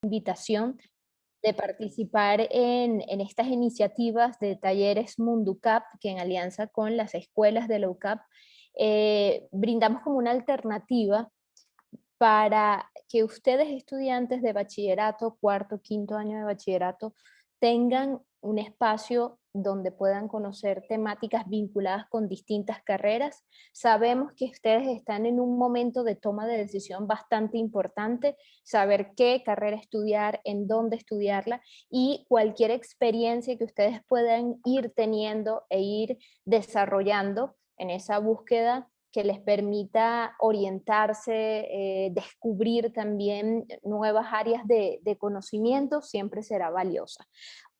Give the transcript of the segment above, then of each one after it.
Invitación de participar en estas iniciativas de talleres Munducap, que en alianza con las escuelas de la UCAP, brindamos como una alternativa para que ustedes, estudiantes de bachillerato, cuarto, quinto año de bachillerato, tengan un espacio donde puedan conocer temáticas vinculadas con distintas carreras. Sabemos que ustedes están en un momento de toma de decisión bastante importante, saber qué carrera estudiar, en dónde estudiarla, y cualquier experiencia que ustedes puedan ir teniendo e ir desarrollando en esa búsqueda que les permita orientarse, descubrir también nuevas áreas de conocimiento, siempre será valiosa.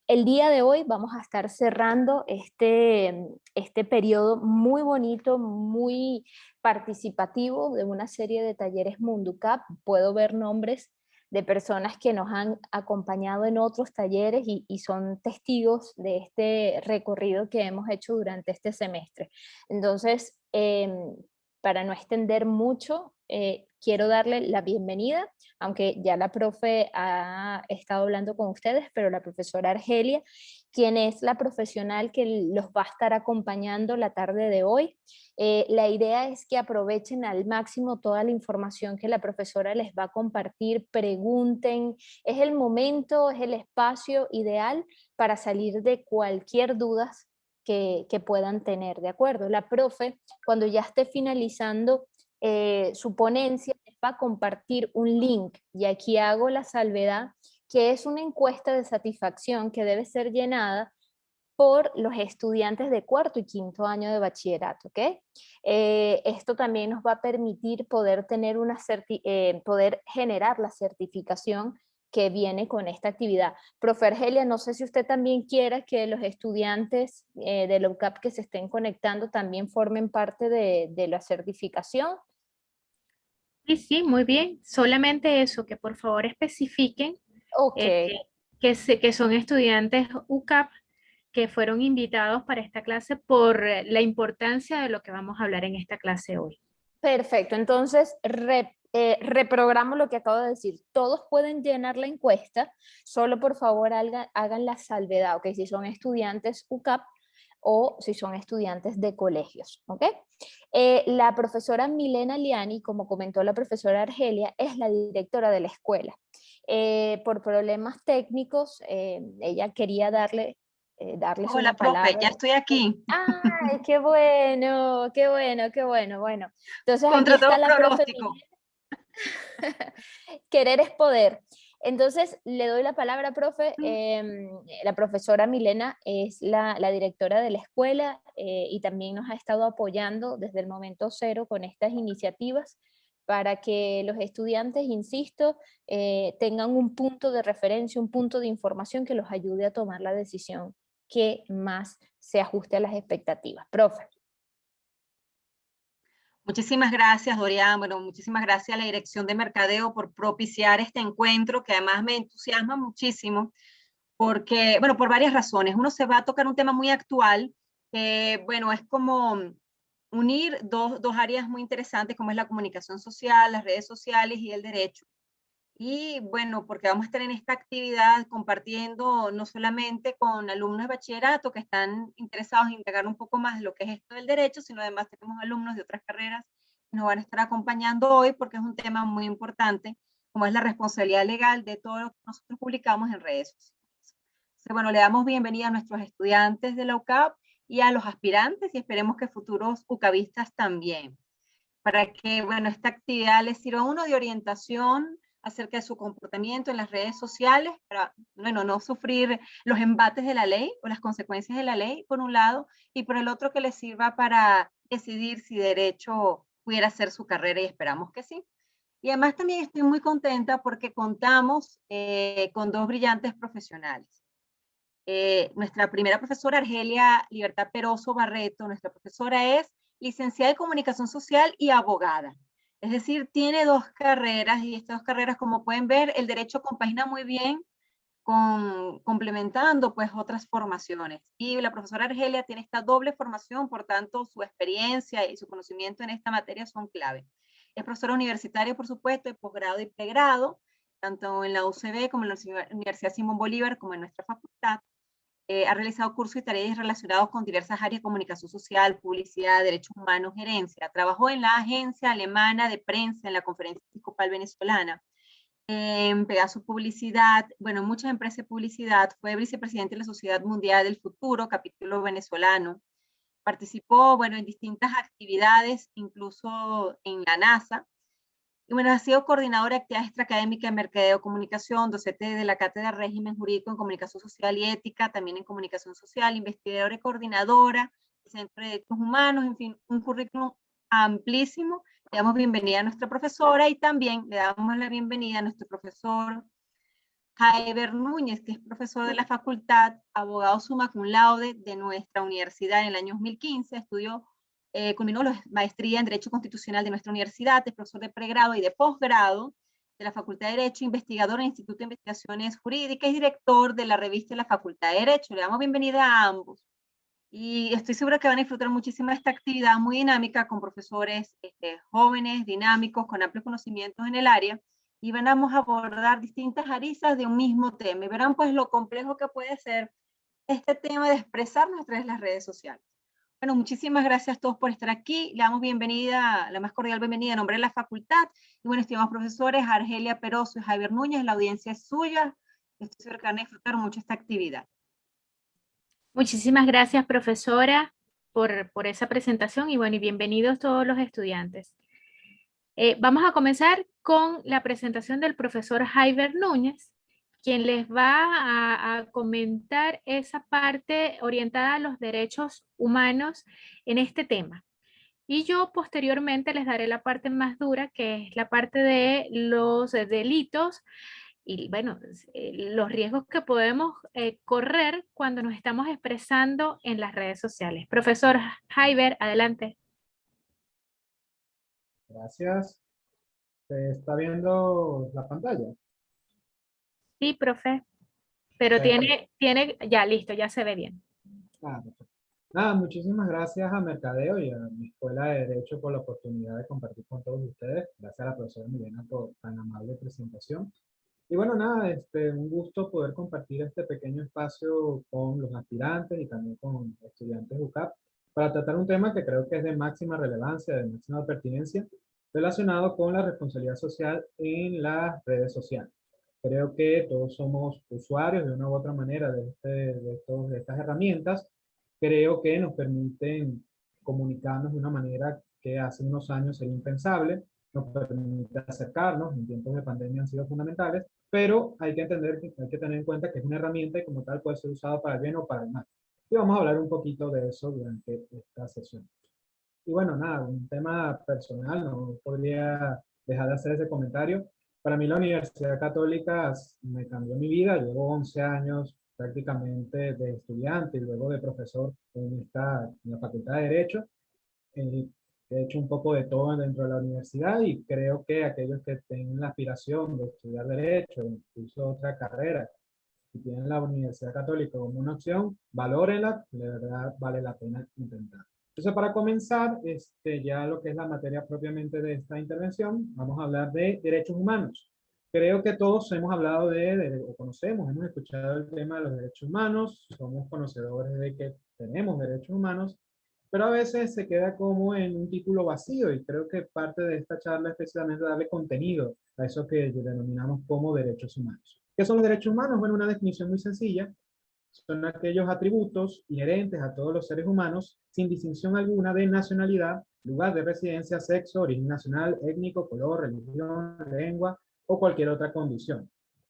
El día de hoy vamos a estar cerrando este periodo muy bonito, muy participativo de una serie de talleres Munducap. Puedo ver nombres de personas que nos han acompañado en otros talleres y son testigos de este recorrido que hemos hecho durante este semestre. Entonces, para no extender mucho, quiero darle la bienvenida, aunque ya la profe ha estado hablando con ustedes, pero la profesora Argelia, quien es la profesional que los va a estar acompañando la tarde de hoy. La idea es que aprovechen al máximo toda la información que la profesora les va a compartir, pregunten, es el momento, es el espacio ideal para salir de cualquier duda que puedan tener, ¿de acuerdo? La profe, cuando ya esté finalizando su ponencia, les va a compartir un link, y aquí hago la salvedad, que es una encuesta de satisfacción que debe ser llenada por los estudiantes de cuarto y quinto año de bachillerato, ¿ok? Esto también nos va a permitir poder, poder generar la certificación que viene con esta actividad. Profe Argelia, no sé si usted también quiera que los estudiantes de la UCAP que se estén conectando también formen parte de la certificación. Sí, sí, muy bien. Solamente eso, que por favor especifiquen Ok, eh, que son estudiantes UCAP que fueron invitados para esta clase por la importancia de lo que vamos a hablar en esta clase hoy. perfecto. Entonces, reprogramo lo que acabo de decir. Todos pueden llenar la encuesta, solo por favor hagan la salvedad, ¿ok? Si son estudiantes UCAP o si son estudiantes de colegios, ¿ok? La profesora Milena Liani, como comentó la profesora Argelia, es la directora de la escuela. Por problemas técnicos, ella quería darles Hola, una profe, palabra. ya estoy aquí. ¡Ay, qué bueno, qué bueno, qué bueno! Bueno, entonces aquí Contra está todo la profe pronóstico. Milena. Querer es poder. Entonces, le doy la palabra, profe. La profesora Milena es la directora de la escuela y también nos ha estado apoyando desde el momento cero con estas iniciativas para que los estudiantes, insisto, tengan un punto de referencia, un punto de información que los ayude a tomar la decisión que más se ajuste a las expectativas. Profe. Muchísimas gracias, Dorian. Bueno, muchísimas gracias a la Dirección de Mercadeo por propiciar este encuentro, que además me entusiasma muchísimo, porque, bueno, por varias razones. Uno, se va a tocar un tema muy actual, bueno, es como unir dos áreas muy interesantes, como es la comunicación social, las redes sociales y el derecho. Y bueno, porque vamos a estar en esta actividad compartiendo no solamente con alumnos de bachillerato que están interesados en integrar un poco más lo que es esto del derecho, sino además tenemos alumnos de otras carreras que nos van a estar acompañando hoy, porque es un tema muy importante, como es la responsabilidad legal de todo lo que nosotros publicamos en redes sociales. Entonces, bueno, le damos bienvenida a nuestros estudiantes de la UCAP y a los aspirantes, y esperemos que futuros UCABistas también, para que, bueno, esta actividad les sirva a uno de orientación acerca de su comportamiento en las redes sociales, para, bueno, no sufrir los embates de la ley o las consecuencias de la ley, por un lado, y por el otro, que les sirva para decidir si derecho pudiera ser su carrera, y esperamos que sí. Y además también estoy muy contenta porque contamos con dos brillantes profesionales. Nuestra primera profesora, Argelia Libertad Peroso Barreto, nuestra profesora es licenciada en Comunicación Social y abogada. Es decir, tiene dos carreras, y estas dos carreras, como pueden ver, el derecho compagina muy bien complementando pues otras formaciones. Y la profesora Argelia tiene esta doble formación, por tanto su experiencia y su conocimiento en esta materia son clave. Es profesora universitaria, por supuesto, de posgrado y pregrado, tanto en la UCB como en la Universidad Simón Bolívar, como en nuestra facultad. Ha realizado cursos y tareas relacionados con diversas áreas de comunicación social, publicidad, derechos humanos, gerencia. Trabajó en la Agencia Alemana de Prensa, en la Conferencia Episcopal Venezolana, en Pegasus Publicidad, bueno, muchas empresas de publicidad. Fue vicepresidente de la Sociedad Mundial del Futuro, capítulo venezolano. Participó, bueno, en distintas actividades, incluso en la NASA. Y bueno, ha sido coordinadora de actividades extraacadémicas en Mercadeo Comunicación, docente de la Cátedra de Régimen Jurídico en Comunicación Social y Ética, también en Comunicación Social, investigadora y coordinadora del Centro de Derechos Humanos, en fin, un currículum amplísimo. Le damos bienvenida a nuestra profesora y también le damos la bienvenida a nuestro profesor Jaiber Núñez, que es profesor de la facultad, abogado summa cum laude de nuestra universidad en el año 2015, culminó la maestría en Derecho Constitucional de nuestra universidad, es profesor de pregrado y de posgrado de la Facultad de Derecho, investigador en el Instituto de Investigaciones Jurídicas y director de la revista de la Facultad de Derecho. Le damos bienvenida a ambos. Y estoy segura que van a disfrutar muchísimo esta actividad muy dinámica con profesores jóvenes, dinámicos, con amplios conocimientos en el área, y vamos a abordar distintas aristas de un mismo tema. Y verán pues lo complejo que puede ser este tema de expresarnos a través de las redes sociales. Bueno, muchísimas gracias a todos por estar aquí. Le damos bienvenida, la más cordial bienvenida en nombre de la facultad. Y bueno, estimados profesores, Argelia Peroso y Jaiber Núñez, la audiencia es suya. Estoy segura que van a disfrutar mucho esta actividad. Muchísimas gracias, profesora, por esa presentación y bueno, y bienvenidos todos los estudiantes. Vamos a comenzar con la presentación del profesor Jaiber Núñez, quien les va a comentar esa parte orientada a los derechos humanos en este tema. Y yo posteriormente les daré la parte más dura, que es la parte de los delitos y bueno, los riesgos que podemos correr cuando nos estamos expresando en las redes sociales. Profesor Jaiber, adelante. Gracias. ¿Se está viendo la pantalla? Sí, profe. Pero Perfecto. ya listo, ya se ve bien. Perfecto. Nada, muchísimas gracias a Mercadeo y a mi Escuela de Derecho por la oportunidad de compartir con todos ustedes. Gracias a la profesora Milena por tan amable presentación. Y bueno, nada, un gusto poder compartir este pequeño espacio con los aspirantes y también con estudiantes UCAP para tratar un tema que creo que es de máxima relevancia, de máxima pertinencia, relacionado con la responsabilidad social en las redes sociales. Creo que todos somos usuarios de una u otra manera de estas herramientas. Creo que nos permiten comunicarnos de una manera que hace unos años era impensable, nos permite acercarnos, en tiempos de pandemia han sido fundamentales, pero hay que entender, hay que tener en cuenta que es una herramienta y como tal puede ser usada para el bien o para el mal. Y vamos a hablar un poquito de eso durante esta sesión. Y bueno, nada, un tema personal, no podría dejar de hacer ese comentario. Para mí la Universidad Católica me cambió mi vida. Llevo 11 años prácticamente de estudiante y luego de profesor en la Facultad de Derecho. He hecho un poco de todo dentro de la universidad y creo que aquellos que tienen la aspiración de estudiar Derecho, incluso otra carrera, si tienen la Universidad Católica como una opción, valórenla, de verdad vale la pena intentar. Entonces, para comenzar, ya lo que es la materia propiamente de esta intervención, vamos a hablar de derechos humanos. Creo que todos hemos hablado o conocemos, hemos escuchado el tema de los derechos humanos, somos conocedores de que tenemos derechos humanos, pero a veces se queda como en un título vacío y creo que parte de esta charla es precisamente darle contenido a eso que denominamos como derechos humanos. ¿Qué son los derechos humanos? Bueno, una definición muy sencilla. Son aquellos atributos inherentes a todos los seres humanos sin distinción alguna de nacionalidad, lugar de residencia, sexo, origen nacional, étnico, color, religión, lengua o cualquier otra condición.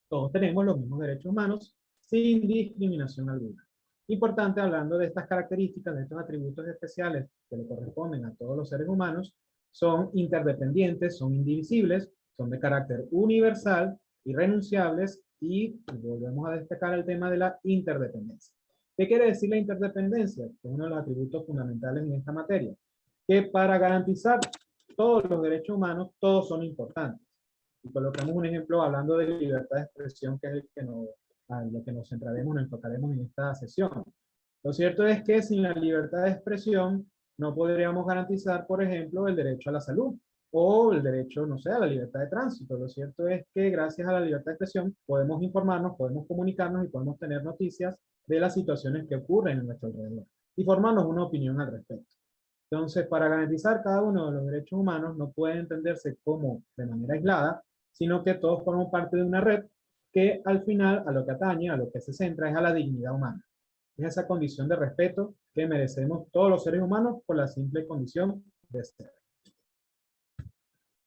Todos tenemos los mismos derechos humanos sin discriminación alguna. Importante, hablando de estas características, de estos atributos especiales que le corresponden a todos los seres humanos, son interdependientes, son indivisibles, son de carácter universal, irrenunciables y volvemos a destacar el tema de la interdependencia. ¿Qué quiere decir la interdependencia? Que es uno de los atributos fundamentales en esta materia. Que para garantizar todos los derechos humanos, todos son importantes. Y colocamos un ejemplo hablando de libertad de expresión, que es lo que nos centraremos, nos enfocaremos en esta sesión. Lo cierto es que sin la libertad de expresión no podríamos garantizar, por ejemplo, el derecho a la salud. o el derecho, no sé, a la libertad de tránsito. Lo cierto es que gracias a la libertad de expresión podemos informarnos, podemos comunicarnos y podemos tener noticias de las situaciones que ocurren en nuestro alrededor y formarnos una opinión al respecto. Entonces, para garantizar cada uno de los derechos humanos no puede entenderse como de manera aislada, sino que todos forman parte de una red que al final a lo que atañe, a lo que se centra es a la dignidad humana. Es esa condición de respeto que merecemos todos los seres humanos por la simple condición de ser.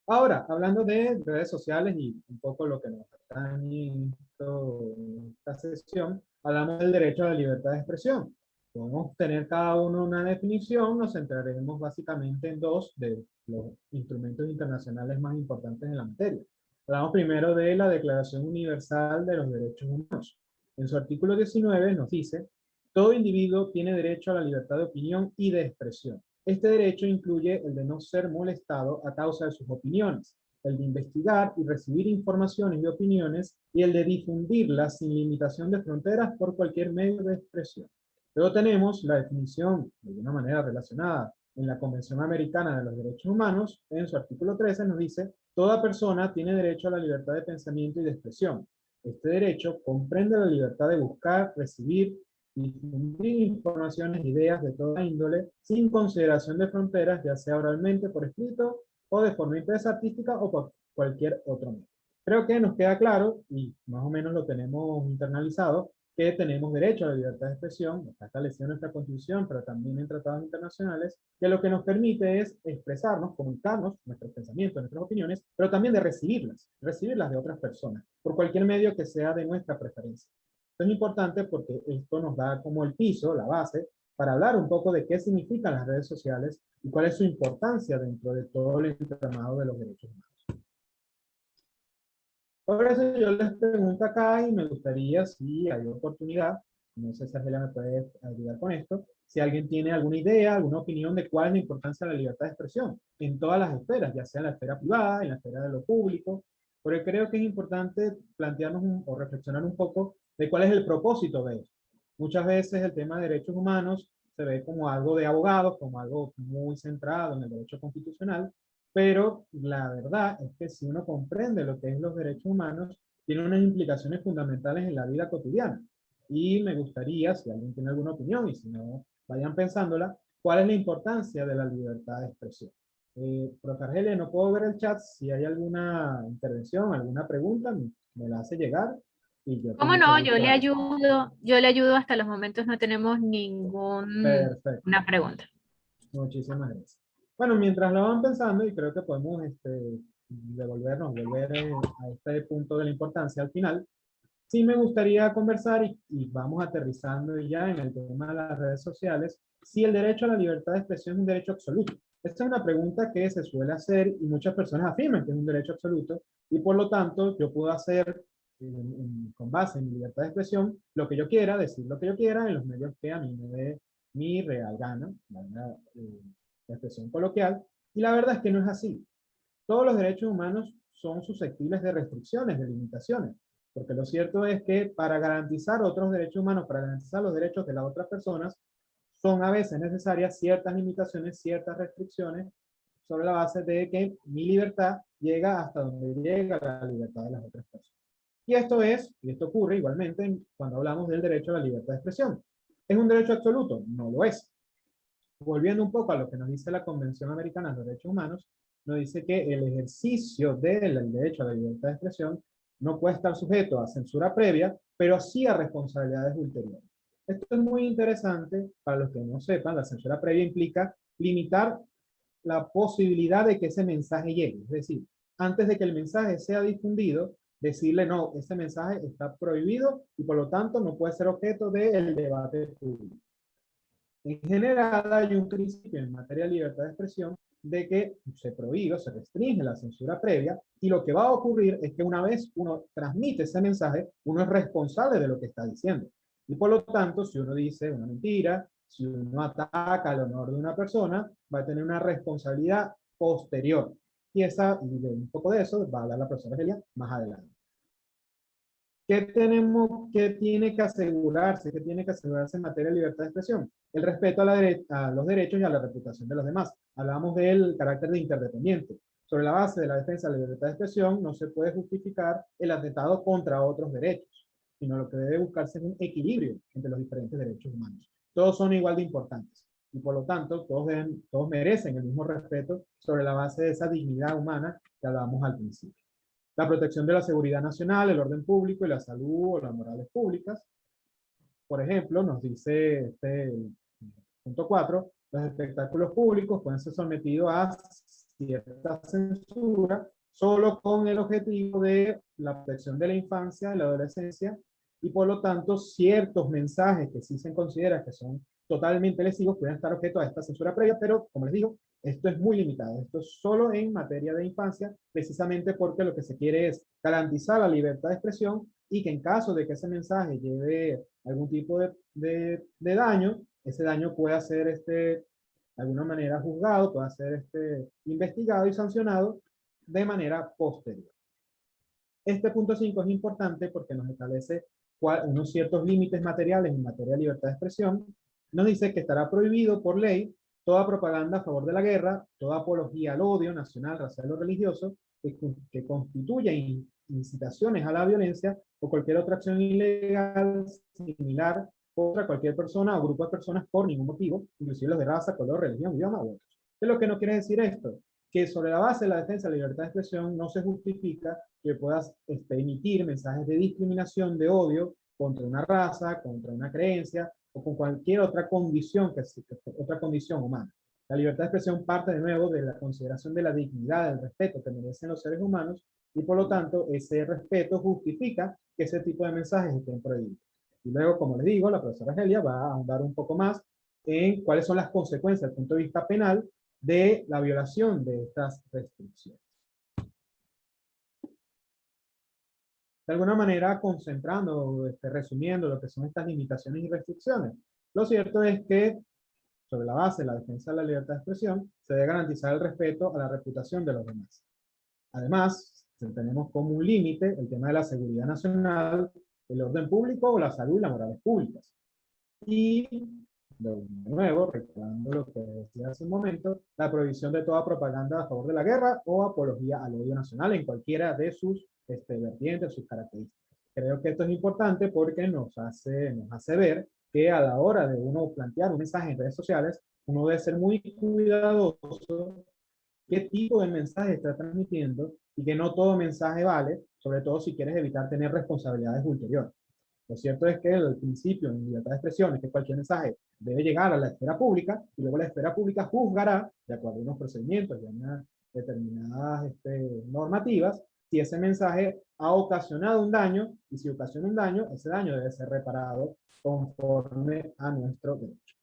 Ahora, hablando de redes sociales y un poco lo que nos atañe en esta sesión, hablamos del derecho a la libertad de expresión. Podemos tener cada uno una definición, nos centraremos básicamente en dos de los instrumentos internacionales más importantes en la materia. Hablamos primero de la Declaración Universal de los Derechos Humanos. En su artículo 19 nos dice, todo individuo tiene derecho a la libertad de opinión y de expresión. Este derecho incluye el de no ser molestado a causa de sus opiniones, el de investigar y recibir informaciones y opiniones, y el de difundirlas sin limitación de fronteras por cualquier medio de expresión. Luego tenemos la definición, de una manera relacionada, en la Convención Americana de los Derechos Humanos. En su artículo 13 nos dice, toda persona tiene derecho a la libertad de pensamiento y de expresión. Este derecho comprende la libertad de buscar, recibir, difundir informaciones e ideas de toda índole, sin consideración de fronteras, ya sea oralmente, por escrito, o de forma impresa, artística, o por cualquier otro medio. Creo que nos queda claro, y más o menos lo tenemos internalizado, que tenemos derecho a la libertad de expresión, está establecido en nuestra Constitución, pero también en tratados internacionales, que lo que nos permite es expresarnos, comunicarnos nuestros pensamientos, nuestras opiniones, pero también de recibirlas de otras personas, por cualquier medio que sea de nuestra preferencia. Esto es importante porque esto nos da como el piso, la base, para hablar un poco de qué significan las redes sociales y cuál es su importancia dentro de todo el entramado de los derechos humanos. Por eso yo les pregunto acá y me gustaría, si hay oportunidad, no sé si Angela me puede ayudar con esto, si alguien tiene alguna idea, alguna opinión de cuál es la importancia de la libertad de expresión en todas las esferas, ya sea en la esfera privada, en la esfera de lo público, porque creo que es importante plantearnos o reflexionar un poco de cuál es el propósito de esto. Muchas veces el tema de derechos humanos se ve como algo de abogados, como algo muy centrado en el derecho constitucional, pero la verdad es que si uno comprende lo que es los derechos humanos, tiene unas implicaciones fundamentales en la vida cotidiana. Y me gustaría, si alguien tiene alguna opinión, y si no, vayan pensándola, ¿cuál es la importancia de la libertad de expresión? Prof. Argelia, no puedo ver el chat. Si hay alguna intervención, alguna pregunta, me la hace llegar. Y yo ¿Cómo no? Yo le ayudo, hasta los momentos no tenemos ninguna pregunta. Muchísimas gracias. Bueno, mientras lo van pensando, y creo que podemos volver a este punto de la importancia al final, sí me gustaría conversar y vamos aterrizando ya en el tema de las redes sociales, si el derecho a la libertad de expresión es un derecho absoluto. Esta es una pregunta que se suele hacer y muchas personas afirman que es un derecho absoluto y por lo tanto yo puedo hacer con base en mi libertad de expresión lo que yo quiera, decir lo que yo quiera en los medios que a mí me dé mi real gana, la expresión coloquial, y la verdad es que no es así. Todos los derechos humanos son susceptibles de restricciones, de limitaciones, porque lo cierto es que para garantizar otros derechos humanos, para garantizar los derechos de las otras personas, son a veces necesarias ciertas limitaciones, ciertas restricciones, sobre la base de que mi libertad llega hasta donde llega la libertad de las otras personas. Y esto ocurre igualmente cuando hablamos del derecho a la libertad de expresión. ¿Es un derecho absoluto? No lo es. Volviendo un poco a lo que nos dice la Convención Americana de los Derechos Humanos, nos dice que el ejercicio del derecho a la libertad de expresión no puede estar sujeto a censura previa, pero sí a responsabilidades ulteriores. Esto es muy interesante para los que no sepan. La censura previa implica limitar la posibilidad de que ese mensaje llegue. Es decir, antes de que el mensaje sea difundido, decirle no, ese mensaje está prohibido y por lo tanto no puede ser objeto del debate público. En general hay un principio en materia de libertad de expresión de que se prohíbe, se restringe la censura previa y lo que va a ocurrir es que una vez uno transmite ese mensaje, uno es responsable de lo que está diciendo. Y por lo tanto, si uno dice una mentira, si uno ataca el honor de una persona, va a tener una responsabilidad posterior. Y un poco de eso va a hablar la profesora Argelia más adelante. ¿Qué tiene que asegurarse? ¿Qué tiene que asegurarse en materia de libertad de expresión? El respeto a los derechos y a la reputación de los demás. Hablamos del carácter de interdependiente. O sobre la base de la defensa de la libertad de expresión, no se puede justificar el atentado contra otros derechos, sino lo que debe buscarse es un equilibrio entre los diferentes derechos humanos. Todos son igual de importantes y por lo tanto todos merecen el mismo respeto sobre la base de esa dignidad humana que hablábamos al principio. La protección de la seguridad nacional, el orden público y la salud o las morales públicas. Por ejemplo, nos dice este punto 4, los espectáculos públicos pueden ser sometidos a cierta censura solo con el objetivo de la protección de la infancia y la adolescencia, y por lo tanto ciertos mensajes que sí se considera que son totalmente lesivos pueden estar objeto a esta censura previa, pero como les digo, esto es muy limitado. Esto es solo en materia de infancia, precisamente porque lo que se quiere es garantizar la libertad de expresión y que en caso de que ese mensaje lleve algún tipo de daño, ese daño pueda ser de alguna manera juzgado, pueda ser investigado y sancionado de manera posterior. Este punto 5 es importante porque nos establece unos ciertos límites materiales en materia de libertad de expresión. Nos dice que estará prohibido por ley toda propaganda a favor de la guerra, toda apología al odio nacional, racial o religioso que constituya incitaciones a la violencia o cualquier otra acción ilegal similar contra cualquier persona o grupo de personas por ningún motivo, inclusive los de raza, color, religión, idioma u otros. ¿Qué es lo que no quiere decir esto? Que sobre la base de la defensa de la libertad de expresión no se justifica que puedas emitir mensajes de discriminación, de odio contra una raza, contra una creencia o con cualquier otra condición, otra condición humana. La libertad de expresión parte de nuevo de la consideración de la dignidad, del respeto que merecen los seres humanos y por lo tanto ese respeto justifica que ese tipo de mensajes estén prohibidos. Y luego, como les digo, la profesora Gelia va a ahondar un poco más en cuáles son las consecuencias desde el punto de vista penal de la violación de estas restricciones. De alguna manera, concentrando, resumiendo lo que son estas limitaciones y restricciones, lo cierto es que, sobre la base de la defensa de la libertad de expresión, se debe garantizar el respeto a la reputación de los demás. Además, tenemos como un límite el tema de la seguridad nacional, el orden público o la salud y las morales públicas. Y, de nuevo, recordando lo que decía hace un momento, la prohibición de toda propaganda a favor de la guerra o apología al odio nacional en cualquiera de sus vertientes, sus características. Creo que esto es importante porque nos hace ver que a la hora de uno plantear un mensaje en redes sociales, uno debe ser muy cuidadoso qué tipo de mensaje está transmitiendo y que no todo mensaje vale, sobre todo si quieres evitar tener responsabilidades ulteriores. Lo cierto es que el principio en libertad de expresión es que cualquier mensaje debe llegar a la esfera pública y luego la esfera pública juzgará, de acuerdo a unos procedimientos y a unas determinadas normativas, si ese mensaje ha ocasionado un daño y si ocasiona un daño, ese daño debe ser reparado conforme a nuestro derecho.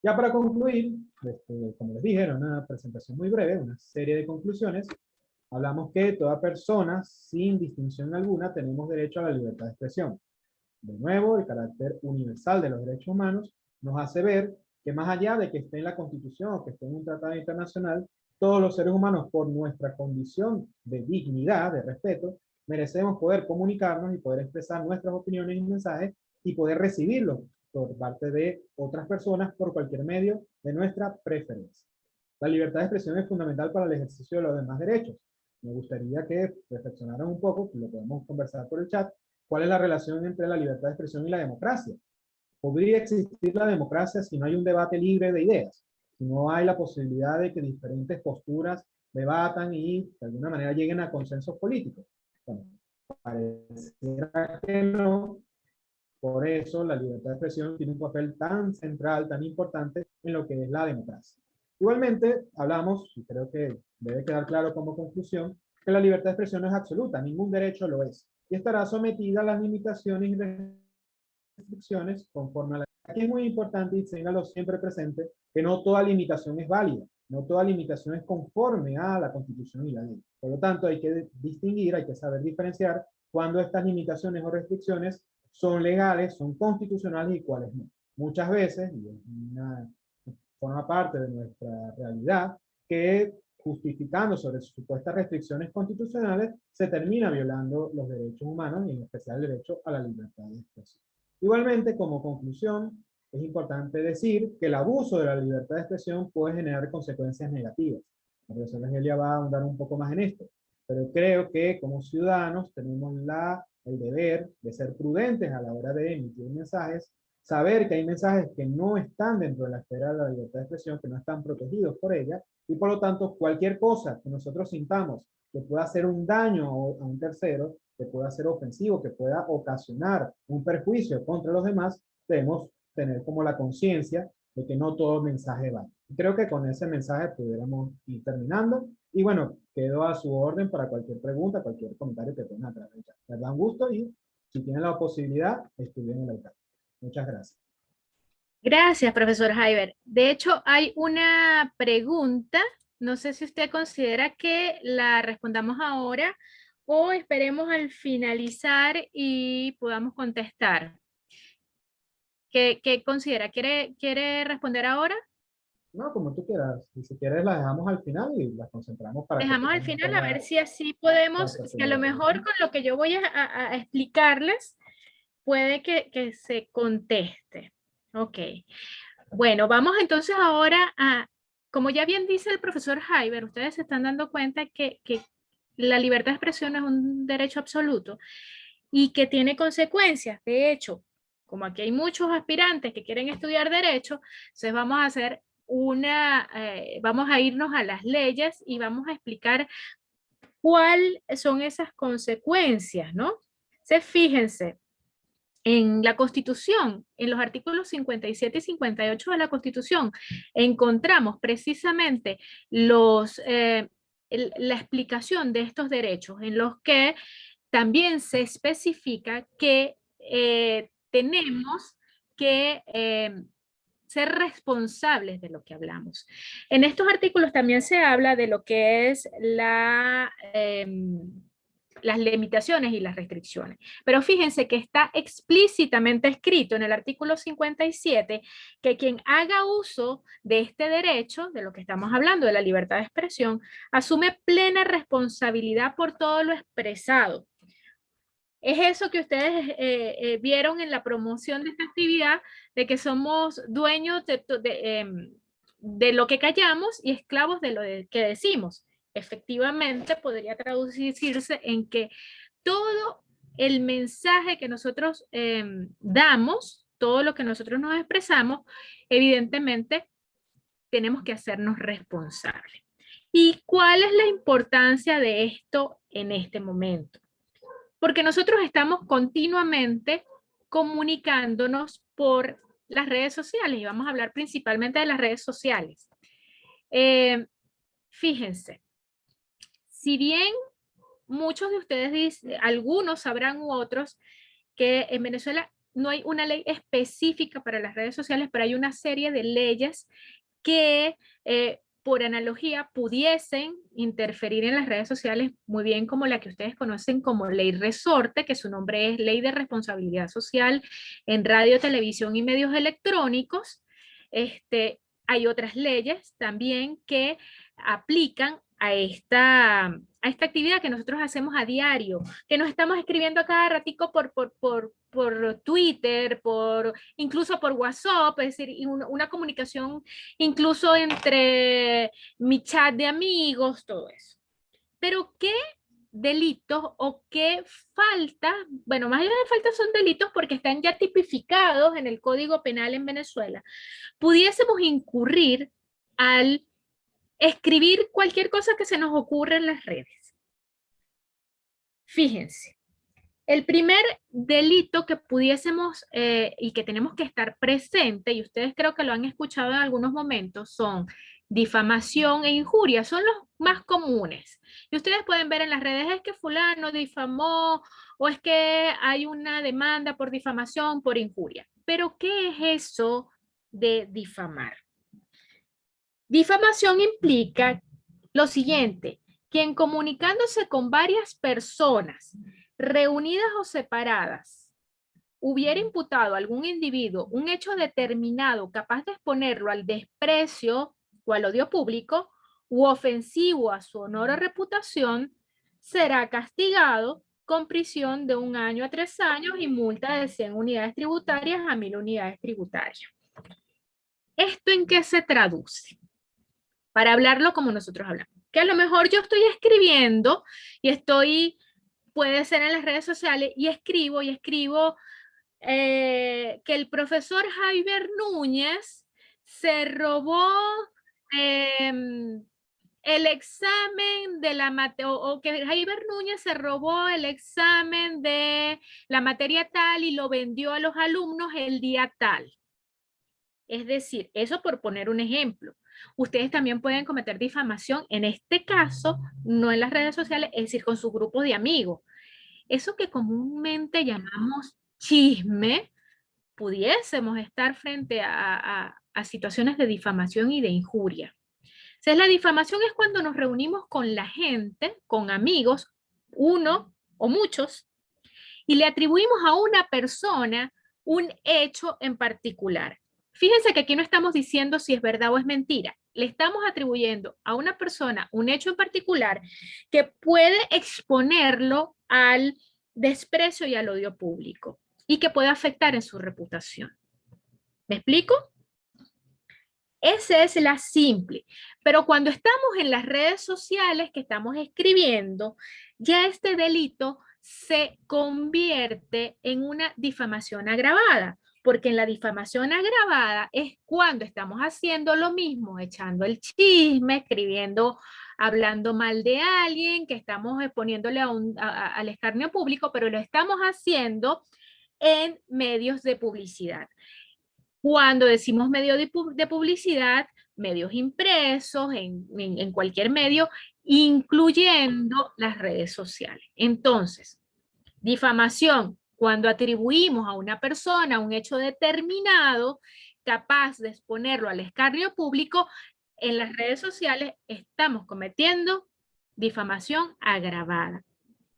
Ya para concluir, como les dije, era una presentación muy breve, una serie de conclusiones. Hablamos que toda persona, sin distinción alguna, tenemos derecho a la libertad de expresión. De nuevo, el carácter universal de los derechos humanos nos hace ver que más allá de que esté en la Constitución o que esté en un tratado internacional, todos los seres humanos, por nuestra condición de dignidad, de respeto, merecemos poder comunicarnos y poder expresar nuestras opiniones y mensajes y poder recibirlos por parte de otras personas por cualquier medio de nuestra preferencia. La libertad de expresión es fundamental para el ejercicio de los demás derechos. Me gustaría que reflexionaran un poco, lo podemos conversar por el chat, cuál es la relación entre la libertad de expresión y la democracia. ¿Podría existir la democracia si no hay un debate libre de ideas? Si no hay la posibilidad de que diferentes posturas debatan y de alguna manera lleguen a consensos políticos. Bueno, pareciera que no. Por eso la libertad de expresión tiene un papel tan central, tan importante en lo que es la democracia. Igualmente, hablamos, y creo que debe quedar claro como conclusión, que la libertad de expresión no es absoluta, ningún derecho lo es, y estará sometida a las limitaciones y restricciones conforme a la... Aquí es muy importante, y téngalo siempre presente, que no toda limitación es válida, no toda limitación es conforme a la Constitución y la ley. Por lo tanto, hay que distinguir, hay que saber diferenciar cuando estas limitaciones o restricciones son legales, son constitucionales y cuáles no. Muchas veces, y forma parte de nuestra realidad, que justificando sobre supuestas restricciones constitucionales, se termina violando los derechos humanos y en especial el derecho a la libertad de expresión. Igualmente, como conclusión, es importante decir que el abuso de la libertad de expresión puede generar consecuencias negativas. La profesora Argelia va a ahondar un poco más en esto, pero creo que como ciudadanos tenemos el deber de ser prudentes a la hora de emitir mensajes, saber que hay mensajes que no están dentro de la esfera de la libertad de expresión, que no están protegidos por ella, y por lo tanto cualquier cosa que nosotros sintamos que pueda hacer un daño a un tercero, que pueda ser ofensivo, que pueda ocasionar un perjuicio contra los demás, debemos tener como la conciencia de que no todo mensaje va. Creo que con ese mensaje pudiéramos ir terminando. Y bueno, quedo a su orden para cualquier pregunta, cualquier comentario que tengan a través del chat. Les da un gusto y si tienen la posibilidad, estudien en el chat. Muchas gracias. Gracias, profesor Jaiber. De hecho, hay una pregunta, no sé si usted considera que la respondamos ahora o esperemos al finalizar y podamos contestar. ¿Qué considera? ¿Quiere responder ahora? No, como tú quieras. Y si quieres, la dejamos al final y la concentramos para que Dejamos al totalmente final a ver la si así podemos, si a lo oportunidad. mejor con lo que yo voy a explicarles, puede que se conteste. Ok. Bueno, vamos entonces ahora a, como ya bien dice el profesor Jaiber, ustedes se están dando cuenta que la libertad de expresión es un derecho absoluto y que tiene consecuencias. De hecho, como aquí hay muchos aspirantes que quieren estudiar derecho, entonces vamos a hacer vamos a irnos a las leyes y vamos a explicar cuáles son esas consecuencias, ¿no? Entonces, fíjense, en la Constitución, en los artículos 57 y 58 de la Constitución, encontramos precisamente la explicación de estos derechos, en los que también se especifica que tenemos que ser responsables de lo que hablamos. En estos artículos también se habla de lo que es las limitaciones y las restricciones. Pero fíjense que está explícitamente escrito en el artículo 57 que quien haga uso de este derecho, de lo que estamos hablando, de la libertad de expresión, asume plena responsabilidad por todo lo expresado. Es eso que ustedes vieron en la promoción de esta actividad, de que somos dueños de lo que callamos y esclavos de lo que decimos. Efectivamente, podría traducirse en que todo el mensaje que nosotros damos, todo lo que nosotros nos expresamos, evidentemente tenemos que hacernos responsables. ¿Y cuál es la importancia de esto en este momento? Porque nosotros estamos continuamente comunicándonos por las redes sociales y vamos a hablar principalmente de las redes sociales. Fíjense, si bien muchos de ustedes dicen, algunos sabrán u otros, que en Venezuela no hay una ley específica para las redes sociales, pero hay una serie de leyes que por analogía pudiesen interferir en las redes sociales, muy bien como la que ustedes conocen como Ley Resorte, que su nombre es Ley de Responsabilidad Social en Radio, Televisión y Medios Electrónicos. Hay otras leyes también que aplican a esta actividad que nosotros hacemos a diario, que nos estamos escribiendo a cada ratico por Twitter, incluso por WhatsApp, es decir, una comunicación incluso entre mi chat de amigos, todo eso. Pero ¿qué delitos o qué faltas? Bueno, más allá de faltas son delitos porque están ya tipificados en el Código Penal en Venezuela. Pudiésemos incurrir al escribir cualquier cosa que se nos ocurra en las redes. Fíjense, el primer delito que pudiésemos y que tenemos que estar presente, y ustedes creo que lo han escuchado en algunos momentos, son difamación e injuria, son los más comunes. Y ustedes pueden ver en las redes, es que fulano difamó, o es que hay una demanda por difamación, por injuria. Pero, ¿qué es eso de difamar? Difamación implica lo siguiente, quien comunicándose con varias personas, reunidas o separadas, hubiera imputado a algún individuo un hecho determinado capaz de exponerlo al desprecio o al odio público u ofensivo a su honor o reputación, será castigado con prisión de 1 año a 3 años y multa de 100 unidades tributarias a 1000 unidades tributarias. ¿Esto en qué se traduce? Para hablarlo como nosotros hablamos. que a lo mejor yo estoy escribiendo y puede ser en las redes sociales, y escribo que el profesor Javier Núñez se robó el examen de la o que Javier Núñez se robó el examen de la materia tal y lo vendió a los alumnos el día tal. Es decir, eso por poner un ejemplo. Ustedes también pueden cometer difamación, en este caso, no en las redes sociales, es decir, con sus grupos de amigos. Eso que comúnmente llamamos chisme, pudiésemos estar frente a situaciones de difamación y de injuria. Entonces, la difamación es cuando nos reunimos con la gente, con amigos, uno o muchos, y le atribuimos a una persona un hecho en particular. Fíjense que aquí no estamos diciendo si es verdad o es mentira. Le estamos atribuyendo a una persona un hecho en particular que puede exponerlo al desprecio y al odio público y que puede afectar en su reputación. ¿Me explico? Esa es la simple. Pero cuando estamos en las redes sociales que estamos escribiendo, ya este delito se convierte en una difamación agravada, porque en la difamación agravada es cuando estamos haciendo lo mismo, echando el chisme, escribiendo, hablando mal de alguien, que estamos exponiéndole al escarnio público, pero lo estamos haciendo en medios de publicidad. Cuando decimos medio de publicidad, medios impresos, en cualquier medio, incluyendo las redes sociales. Entonces, difamación, cuando atribuimos a una persona un hecho determinado, capaz de exponerlo al escarnio público, en las redes sociales estamos cometiendo difamación agravada.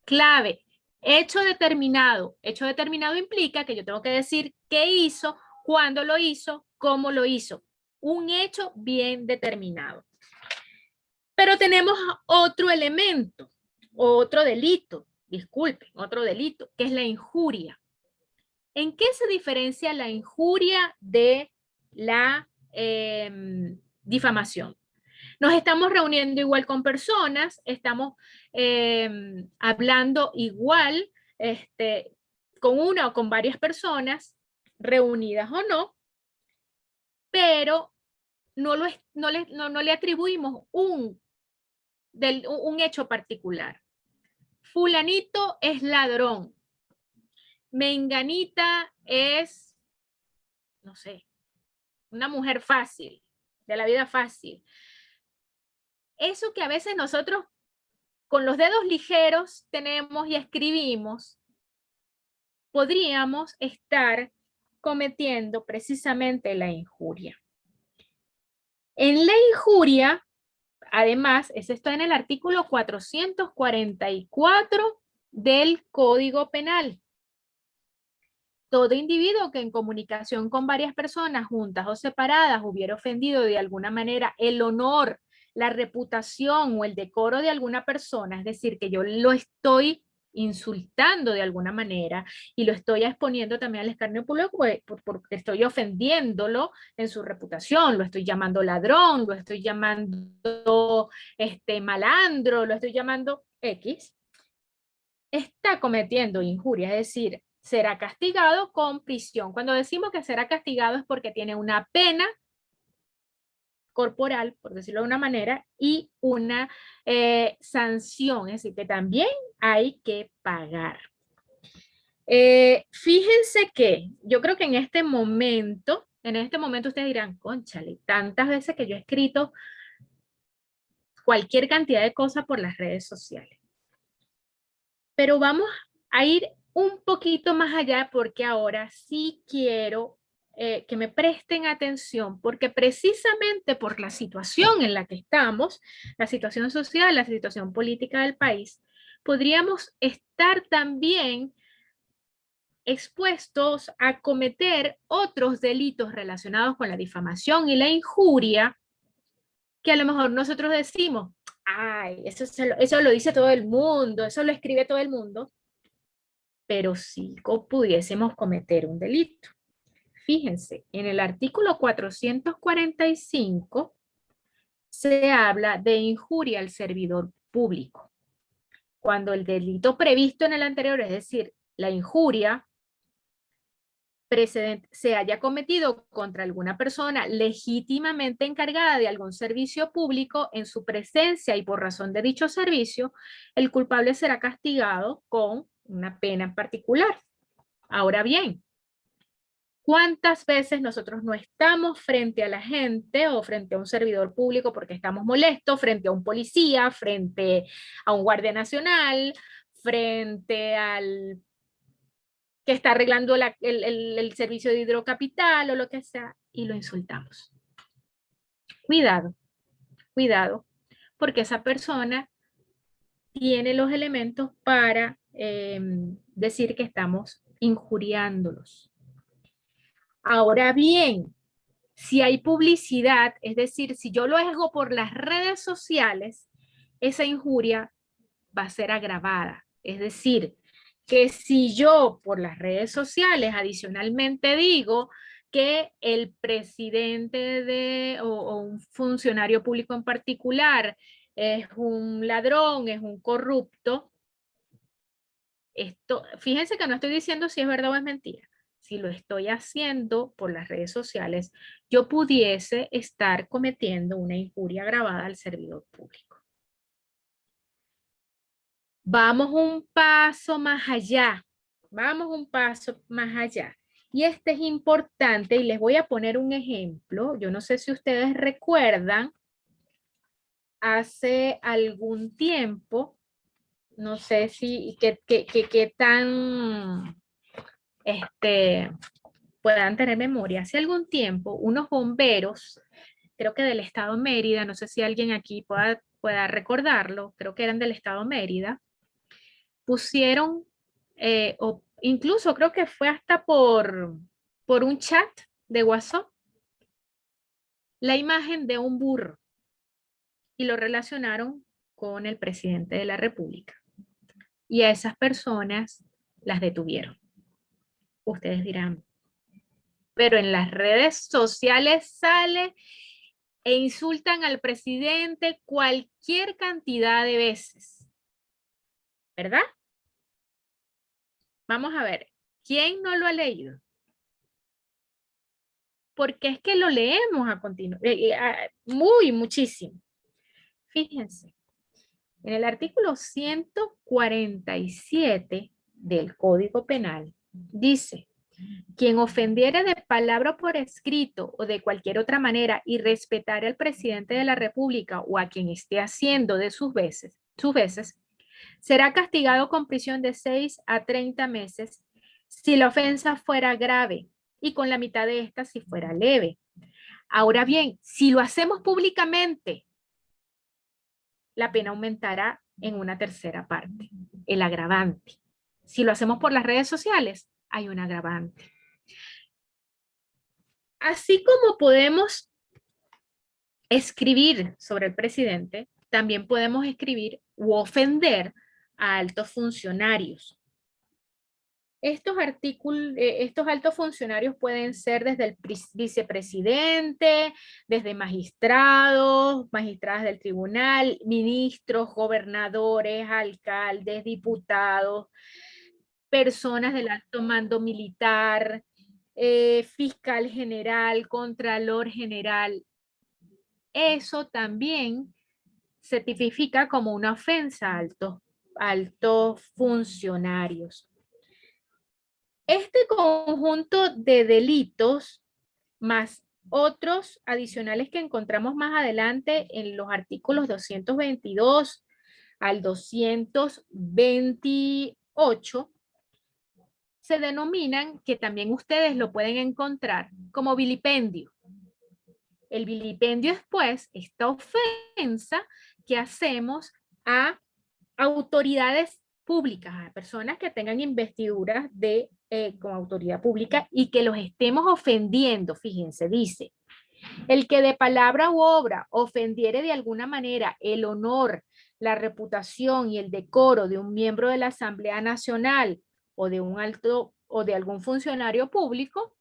Clave, hecho determinado. Hecho determinado implica que yo tengo que decir qué hizo, cuándo lo hizo, cómo lo hizo. Un hecho bien determinado. Pero tenemos otro elemento, otro delito, disculpen, otro delito, que es la injuria. ¿En qué se diferencia la injuria de la difamación? Nos estamos reuniendo igual con personas, estamos hablando igual con una o con varias personas, reunidas o no, pero no le atribuimos un hecho particular. Fulanito es ladrón. Menganita es, no sé, una mujer fácil, de la vida fácil. Eso que a veces nosotros con los dedos ligeros tenemos y escribimos, podríamos estar cometiendo precisamente la injuria. En la injuria, además, eso está en el artículo 444 del Código Penal. Todo individuo que en comunicación con varias personas juntas o separadas hubiera ofendido de alguna manera el honor, la reputación o el decoro de alguna persona, es decir, que yo lo estoy insultando de alguna manera y lo estoy exponiendo también al escarnio público porque estoy ofendiéndolo en su reputación, lo estoy llamando ladrón, lo estoy llamando malandro, lo estoy llamando X, está cometiendo injuria, es decir, será castigado con prisión. Cuando decimos que será castigado es porque tiene una pena corporal, por decirlo de una manera, y una sanción, es decir, que también hay que pagar. Fíjense que yo creo que en este momento ustedes dirán, cónchale, tantas veces que yo he escrito cualquier cantidad de cosas por las redes sociales. Pero vamos a ir un poquito más allá porque ahora sí quiero que me presten atención, porque precisamente por la situación en la que estamos, la situación social, la situación política del país, podríamos estar también expuestos a cometer otros delitos relacionados con la difamación y la injuria, que a lo mejor nosotros decimos, ay, eso lo dice todo el mundo, eso lo escribe todo el mundo, pero sí pudiésemos cometer un delito. Fíjense, en el artículo 445 se habla de injuria al servidor público. Cuando el delito previsto en el anterior, es decir, la injuria precedente, se haya cometido contra alguna persona legítimamente encargada de algún servicio público en su presencia y por razón de dicho servicio, el culpable será castigado con una pena en particular. Ahora bien, ¿cuántas veces nosotros no estamos frente a la gente o frente a un servidor público porque estamos molestos, frente a un policía, frente a un guardia nacional, frente al que está arreglando el servicio de hidrocapital o lo que sea, y lo insultamos? Cuidado, cuidado, porque esa persona tiene los elementos para decir que estamos injuriándolos. Ahora bien, si hay publicidad, es decir, si yo lo hago por las redes sociales, esa injuria va a ser agravada. Es decir, que si yo por las redes sociales adicionalmente digo que el presidente o un funcionario público en particular es un ladrón, es un corrupto, esto, fíjense que no estoy diciendo si es verdad o es mentira. Si lo estoy haciendo por las redes sociales, yo pudiese estar cometiendo una injuria agravada al servidor público. Vamos un paso más allá. Vamos un paso más allá. Y este es importante y les voy a poner un ejemplo. Yo no sé si ustedes recuerdan, hace algún tiempo, no sé si qué tan puedan tener memoria. Hace algún tiempo, unos bomberos, creo que del estado Mérida, no sé si alguien aquí pueda recordarlo, creo que eran del estado Mérida, pusieron, o incluso creo que fue hasta por un chat de WhatsApp, la imagen de un burro y lo relacionaron con el presidente de la República. Y a esas personas las detuvieron. Ustedes dirán, pero en las redes sociales sale e insultan al presidente cualquier cantidad de veces, ¿verdad? Vamos a ver, ¿quién no lo ha leído? Porque es que lo leemos a continuación, muchísimo. Fíjense, en el artículo 147 del Código Penal dice: quien ofendiere de palabra por escrito o de cualquier otra manera y respetare al presidente de la República o a quien esté haciendo de sus veces, será castigado con prisión de 6 a 30 meses si la ofensa fuera grave y con la mitad de esta si fuera leve. Ahora bien, si lo hacemos públicamente, la pena aumentará en una tercera parte, el agravante. Si lo hacemos por las redes sociales, hay un agravante. Así como podemos escribir sobre el presidente, también podemos escribir u ofender a altos funcionarios. Estos altos funcionarios pueden ser desde el vicepresidente, desde magistrados, magistradas del tribunal, ministros, gobernadores, alcaldes, diputados, personas del alto mando militar, fiscal general, contralor general. Eso también se tipifica como una ofensa a altos funcionarios. Este conjunto de delitos, más otros adicionales que encontramos más adelante en los artículos 222 al 228, se denominan, que también ustedes lo pueden encontrar, como vilipendio. El vilipendio es, pues, esta ofensa que hacemos a autoridades públicas, a personas que tengan investiduras con autoridad pública y que los estemos ofendiendo. Fíjense, dice: el que de palabra u obra ofendiere de alguna manera el honor, la reputación y el decoro de un miembro de la Asamblea Nacional o de algún funcionario público,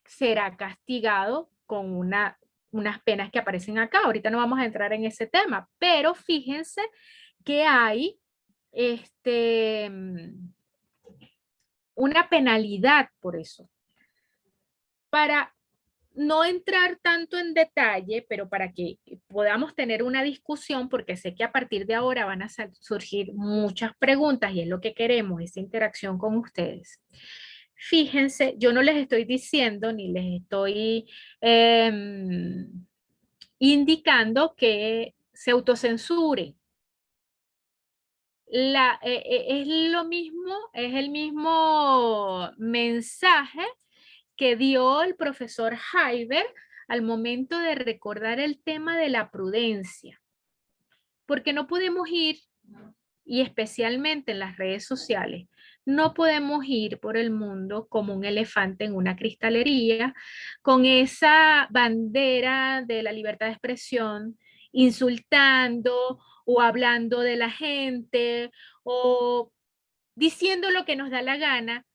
será castigado con una unas penas que aparecen acá. Ahorita no vamos a entrar en ese tema, pero fíjense que hay una penalidad por eso. Para no entrar tanto en detalle, pero para que podamos tener una discusión, porque sé que a partir de ahora van a surgir muchas preguntas y es lo que queremos, esa interacción con ustedes. Fíjense, yo no les estoy diciendo ni les estoy indicando que se autocensuren. Es lo mismo, es el mismo mensaje que dio el profesor Heiber al momento de recordar el tema de la prudencia. Porque no podemos ir, y especialmente en las redes sociales, no podemos ir por el mundo como un elefante en una cristalería, con esa bandera de la libertad de expresión, insultando o hablando de la gente o diciendo lo que nos da la gana,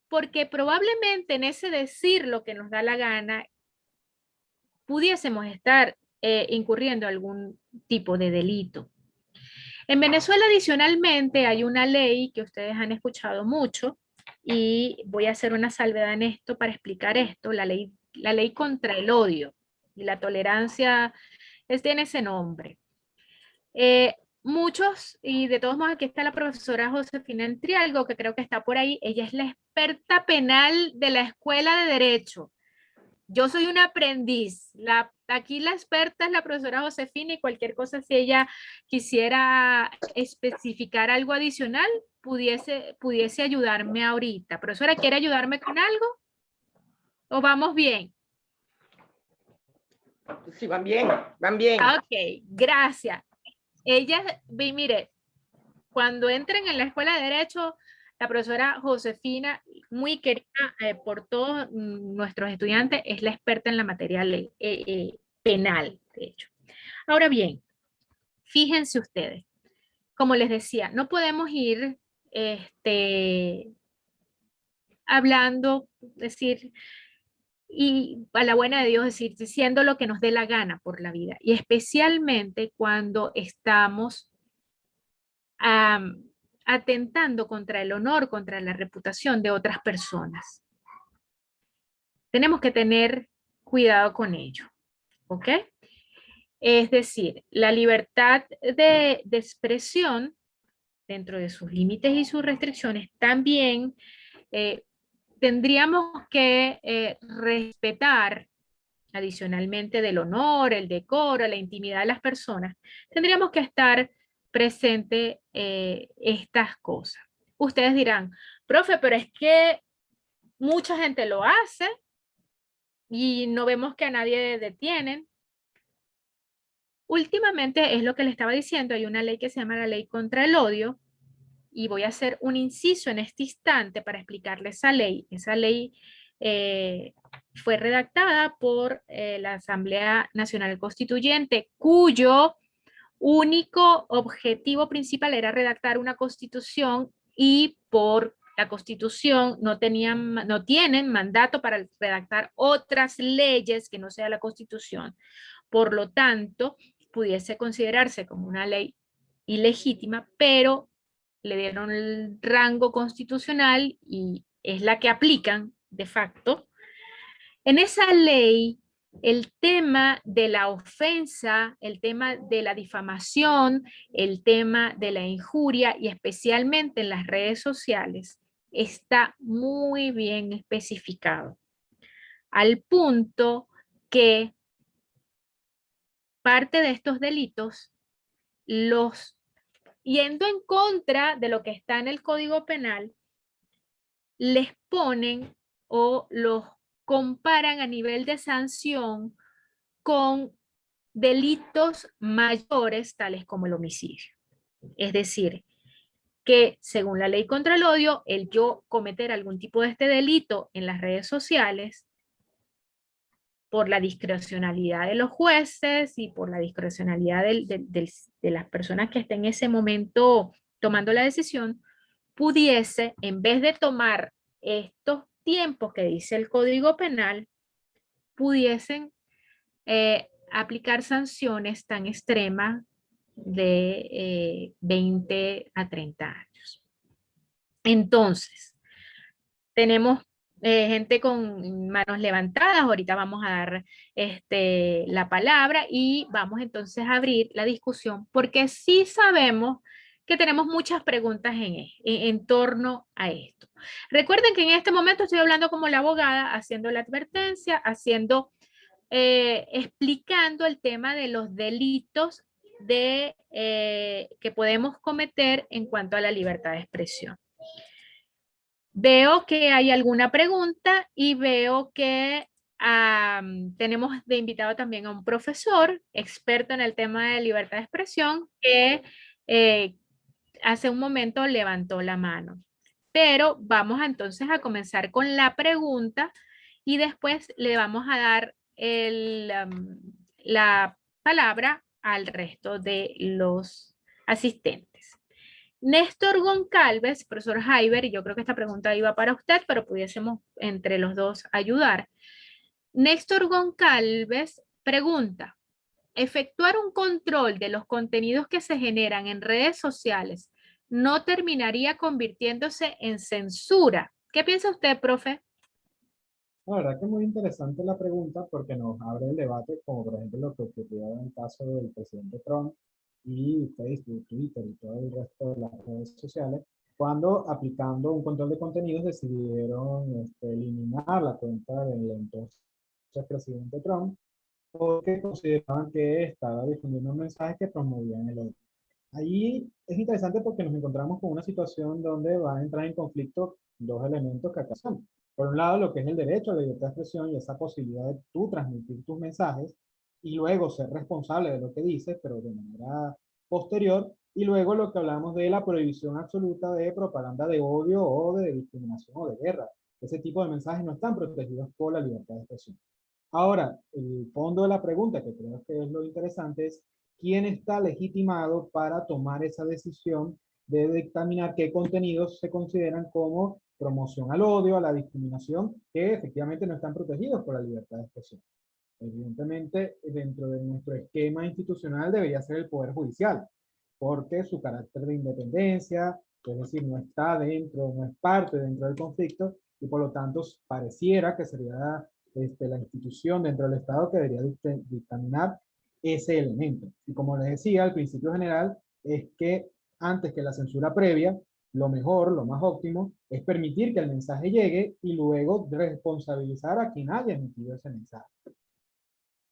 porque probablemente en ese decir lo que nos da la gana pudiésemos estar incurriendo algún tipo de delito. En Venezuela adicionalmente hay una ley que ustedes han escuchado mucho y voy a hacer una salvedad en esto para explicar esto, la ley contra el odio y la tolerancia tiene ese nombre. Muchos, y de todos modos aquí está la profesora Josefina Entrialgo, que creo que está por ahí, ella es la experta penal de la Escuela de Derecho. Yo soy una aprendiz, aquí la experta es la profesora Josefina y cualquier cosa si ella quisiera especificar algo adicional, pudiese ayudarme ahorita. Profesora, ¿quiere ayudarme con algo? ¿O vamos bien? Sí, van bien, van bien. Ok, gracias. Ella, mire, cuando entren en la Escuela de Derecho, la profesora Josefina, muy querida por todos nuestros estudiantes, es la experta en la materia penal, de hecho. Ahora bien, fíjense ustedes, como les decía, no podemos ir hablando, decir, y a la buena de Dios, decir, diciendo lo que nos dé la gana por la vida, y especialmente cuando estamos atentando contra el honor, contra la reputación de otras personas. Tenemos que tener cuidado con ello, ¿ok? Es decir, la libertad de expresión, dentro de sus límites y sus restricciones, también tendríamos que respetar, adicionalmente del honor, el decoro, la intimidad de las personas, tendríamos que estar presente estas cosas. Ustedes dirán, profe, pero es que mucha gente lo hace y no vemos que a nadie detienen. Últimamente es lo que le estaba diciendo, hay una ley que se llama la ley contra el odio y voy a hacer un inciso en este instante para explicarle esa ley. Esa ley fue redactada por la Asamblea Nacional Constituyente, cuyo único objetivo principal era redactar una constitución y por la constitución no tienen mandato para redactar otras leyes que no sea la constitución. Por lo tanto, pudiese considerarse como una ley ilegítima, pero le dieron el rango constitucional y es la que aplican de facto. En esa ley, el tema de la ofensa, el tema de la difamación, el tema de la injuria y especialmente en las redes sociales está muy bien especificado, al punto que parte de estos delitos, yendo en contra de lo que está en el Código Penal, les ponen o los comparan a nivel de sanción con delitos mayores tales como el homicidio. Es decir, que según la ley contra el odio, el yo cometer algún tipo de este delito en las redes sociales, por la discrecionalidad de los jueces y por la discrecionalidad de las personas que estén en ese momento tomando la decisión, pudiese, en vez de tomar estos tiempos que dice el Código Penal, pudiesen aplicar sanciones tan extremas de 20 a 30 años. Entonces, tenemos gente con manos levantadas. Ahorita vamos a dar la palabra y vamos entonces a abrir la discusión, porque sí sabemos que tenemos muchas preguntas en torno a esto. Recuerden que en este momento estoy hablando como la abogada, haciendo la advertencia, explicando el tema de los delitos que podemos cometer en cuanto a la libertad de expresión. Veo que hay alguna pregunta y veo que tenemos de invitado también a un profesor experto en el tema de libertad de expresión que hace un momento levantó la mano. Pero vamos entonces a comenzar con la pregunta y después le vamos a dar la palabra al resto de los asistentes. Néstor Goncalves, profesor Jaiber, y yo creo que esta pregunta iba para usted, pero pudiésemos entre los dos ayudar. Néstor Goncalves pregunta, ¿efectuar un control de los contenidos que se generan en redes sociales no terminaría convirtiéndose en censura? ¿Qué piensa usted, profe? La verdad que es muy interesante la pregunta porque nos abre el debate, como por ejemplo lo que ocurrió en el caso del presidente Trump y Facebook, Twitter y todo el resto de las redes sociales, cuando aplicando un control de contenidos decidieron eliminar la cuenta del entonces presidente Trump porque consideraban que estaba difundiendo mensajes que promovían el odio. Ahí es interesante porque nos encontramos con una situación donde van a entrar en conflicto dos elementos que acá son. Por un lado, lo que es el derecho a la libertad de expresión y esa posibilidad de tú transmitir tus mensajes y luego ser responsable de lo que dices, pero de manera posterior. Y luego lo que hablamos de la prohibición absoluta de propaganda de odio o de discriminación o de guerra. Ese tipo de mensajes no están protegidos por la libertad de expresión. Ahora, el fondo de la pregunta, que creo que es lo interesante, es quién está legitimado para tomar esa decisión de dictaminar qué contenidos se consideran como promoción al odio, a la discriminación, que efectivamente no están protegidos por la libertad de expresión. Evidentemente, dentro de nuestro esquema institucional debería ser el Poder Judicial, porque su carácter de independencia, es decir, no está dentro, no es parte dentro del conflicto, y por lo tanto pareciera que sería la institución dentro del Estado que debería dictaminar ese elemento. Y como les decía, el principio general es que antes que la censura previa, lo mejor, lo más óptimo, es permitir que el mensaje llegue y luego responsabilizar a quien haya emitido ese mensaje.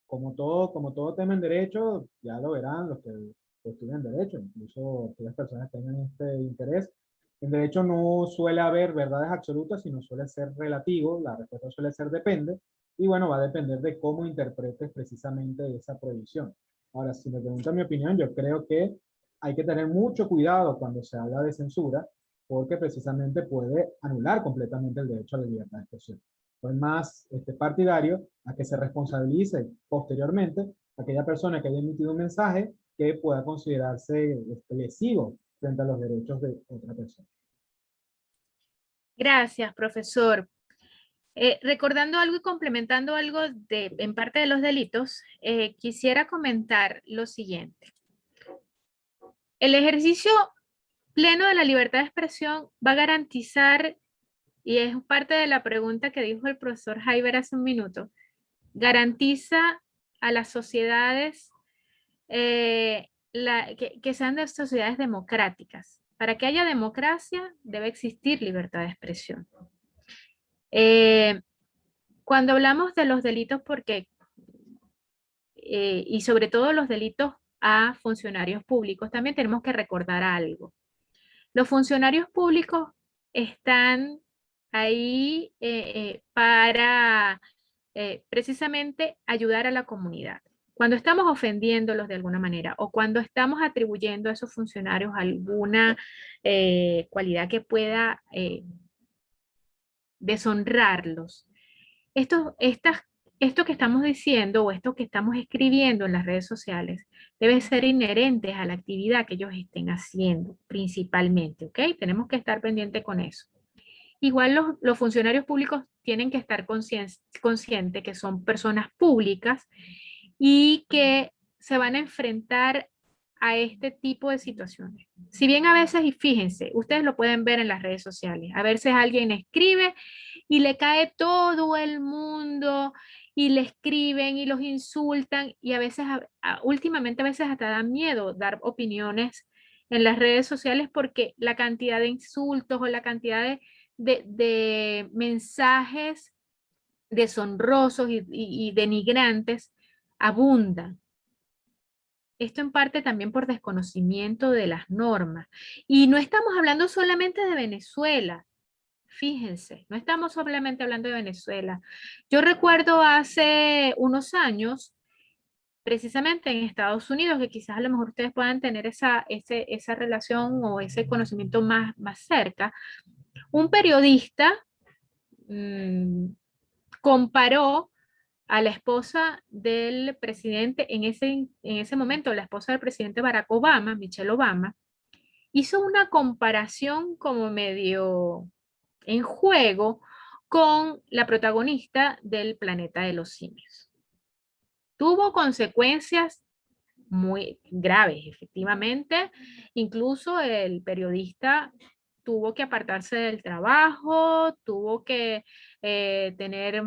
Como todo tema en derecho, ya lo verán los que estudian derecho, incluso aquellas personas que tengan este interés. En derecho no suele haber verdades absolutas, sino suele ser relativo, la respuesta suele ser depende, y bueno, va a depender de cómo interpretes precisamente esa prohibición. Ahora, si me preguntan mi opinión, yo creo que hay que tener mucho cuidado cuando se habla de censura, porque precisamente puede anular completamente el derecho a la libertad de expresión. Soy más partidario a que se responsabilice posteriormente a aquella persona que haya emitido un mensaje que pueda considerarse lesivo frente a los derechos de otra persona. Gracias, profesor. Recordando algo y complementando algo en parte de los delitos, quisiera comentar lo siguiente. El ejercicio pleno de la libertad de expresión va a garantizar, y es parte de la pregunta que dijo el profesor Jaiber hace un minuto, garantiza a las sociedades que sean de sociedades democráticas. Para que haya democracia debe existir libertad de expresión. Cuando hablamos de los delitos, y sobre todo los delitos a funcionarios públicos, también tenemos que recordar algo. Los funcionarios públicos están ahí para precisamente ayudar a la comunidad. Cuando estamos ofendiéndolos de alguna manera o cuando estamos atribuyendo a esos funcionarios alguna cualidad que pueda deshonrarlos, esto que estamos diciendo o esto que estamos escribiendo en las redes sociales debe ser inherente a la actividad que ellos estén haciendo principalmente, ¿ok? Tenemos que estar pendientes con eso. Igual los funcionarios públicos tienen que estar conscientes que son personas públicas y que se van a enfrentar a este tipo de situaciones. Si bien a veces, y fíjense, ustedes lo pueden ver en las redes sociales, a veces alguien escribe y le cae todo el mundo y le escriben y los insultan y a veces, últimamente a veces hasta da miedo dar opiniones en las redes sociales porque la cantidad de insultos o la cantidad de mensajes deshonrosos y denigrantes abundan. Esto en parte también por desconocimiento de las normas. Y no estamos hablando solamente de Venezuela. Fíjense, no estamos solamente hablando de Venezuela. Yo recuerdo hace unos años, precisamente en Estados Unidos, que quizás a lo mejor ustedes puedan tener esa relación o ese conocimiento más cerca, un periodista comparó a la esposa del presidente, en ese momento, la esposa del presidente Barack Obama, Michelle Obama, hizo una comparación como medio en juego con la protagonista del Planeta de los Simios. Tuvo consecuencias muy graves, efectivamente. Incluso el periodista tuvo que apartarse del trabajo, tuvo que tener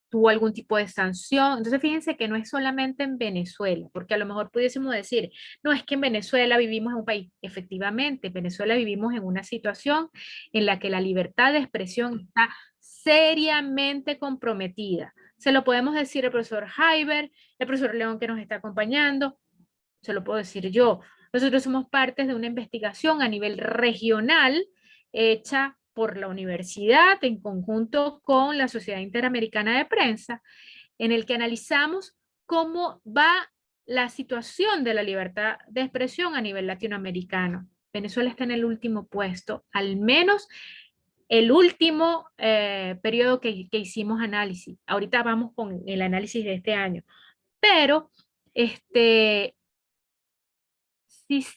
tuvo algún tipo de sanción. Entonces, fíjense que no es solamente en Venezuela, porque a lo mejor pudiésemos decir, no es que en Venezuela vivimos en un país. Efectivamente, en Venezuela vivimos en una situación en la que la libertad de expresión está seriamente comprometida. Se lo podemos decir al profesor Jaiber, el profesor León que nos está acompañando, se lo puedo decir yo. Nosotros somos parte de una investigación a nivel regional hecha por la universidad en conjunto con la Sociedad Interamericana de Prensa, en el que analizamos cómo va la situación de la libertad de expresión a nivel latinoamericano. Venezuela está en el último puesto, al menos el último periodo que hicimos análisis. Ahorita vamos con el análisis de este año. Pero,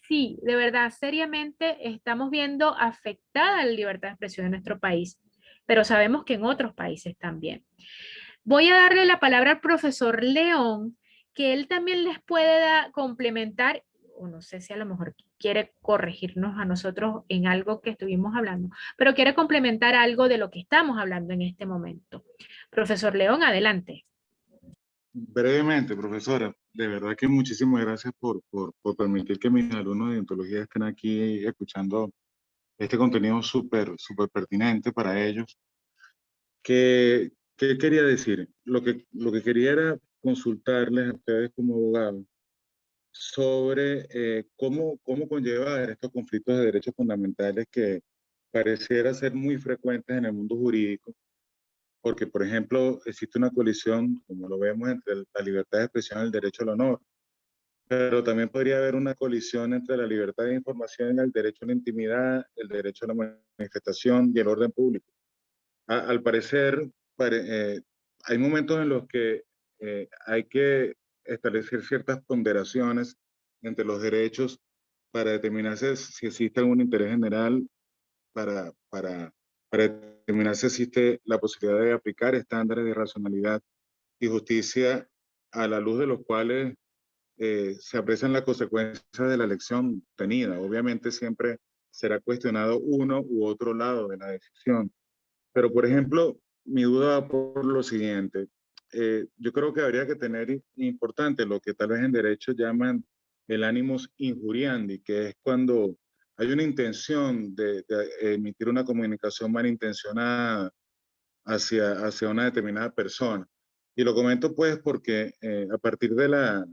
sí, de verdad, seriamente estamos viendo afectada la libertad de expresión en nuestro país, pero sabemos que en otros países también. Voy a darle la palabra al profesor León, que él también les puede complementar, o no sé si a lo mejor quiere corregirnos a nosotros en algo que estuvimos hablando, pero quiere complementar algo de lo que estamos hablando en este momento. Profesor León, adelante. Brevemente, profesora, de verdad que muchísimas gracias por permitir que mis alumnos de odontología estén aquí escuchando este contenido súper pertinente para ellos. ¿Qué quería decir? Lo que quería era consultarles a ustedes como abogados sobre cómo conllevar estos conflictos de derechos fundamentales que pareciera ser muy frecuentes en el mundo jurídico, porque, por ejemplo, existe una colisión, como lo vemos, entre la libertad de expresión y el derecho al honor, pero también podría haber una colisión entre la libertad de información y el derecho a la intimidad, el derecho a la manifestación y el orden público. Al parecer, hay momentos en los que hay que establecer ciertas ponderaciones entre los derechos para determinar si existe algún interés general, para determinar si existe la posibilidad de aplicar estándares de racionalidad y justicia a la luz de los cuales se aprecian las consecuencias de la elección tenida. Obviamente siempre será cuestionado uno u otro lado de la decisión. Pero, por ejemplo, mi duda va por lo siguiente. Yo creo que habría que tener importante lo que tal vez en derecho llaman el animus injuriandi, que es cuando hay una intención de emitir una comunicación malintencionada hacia una determinada persona. Y lo comento pues porque a partir de las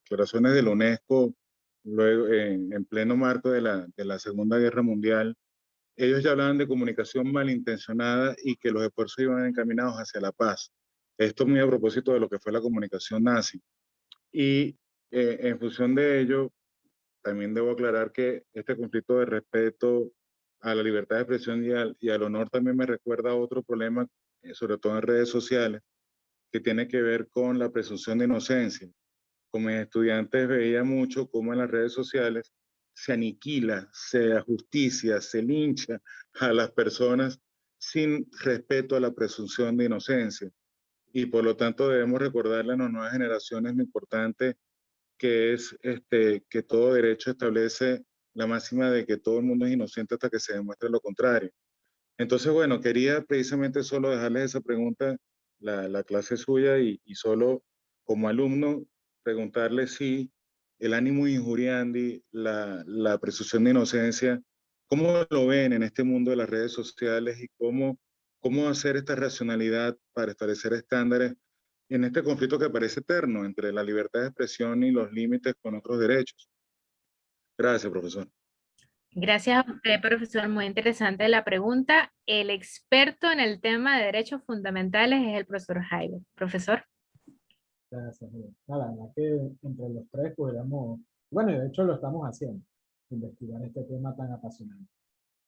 declaraciones de la UNESCO, luego en pleno marco de la Segunda Guerra Mundial, ellos ya hablaban de comunicación malintencionada y que los esfuerzos iban encaminados hacia la paz. Esto muy a propósito de lo que fue la comunicación nazi. Y en función de ello, también debo aclarar que este conflicto de respeto a la libertad de expresión y al honor también me recuerda a otro problema, sobre todo en redes sociales, que tiene que ver con la presunción de inocencia. Como estudiantes veía mucho cómo en las redes sociales se aniquila, se ajusticia, se lincha a las personas sin respeto a la presunción de inocencia. y por lo tanto debemos recordarle a las nuevas generaciones lo importante que es que todo derecho establece la máxima de que todo el mundo es inocente hasta que se demuestre lo contrario. Entonces, bueno, quería precisamente solo dejarles esa pregunta, la clase suya, y solo como alumno preguntarle si el ánimo injuriandi, la presunción de inocencia, ¿cómo lo ven en este mundo de las redes sociales y cómo hacer esta racionalidad para establecer estándares en este conflicto que parece eterno entre la libertad de expresión y los límites con otros derechos? Gracias, profesor. Gracias a usted, profesor. Muy interesante la pregunta. El experto en el tema de derechos fundamentales es el profesor Jaime. Profesor. Gracias. La verdad que entre los tres podríamos, bueno, y de hecho lo estamos haciendo, investigar este tema tan apasionante.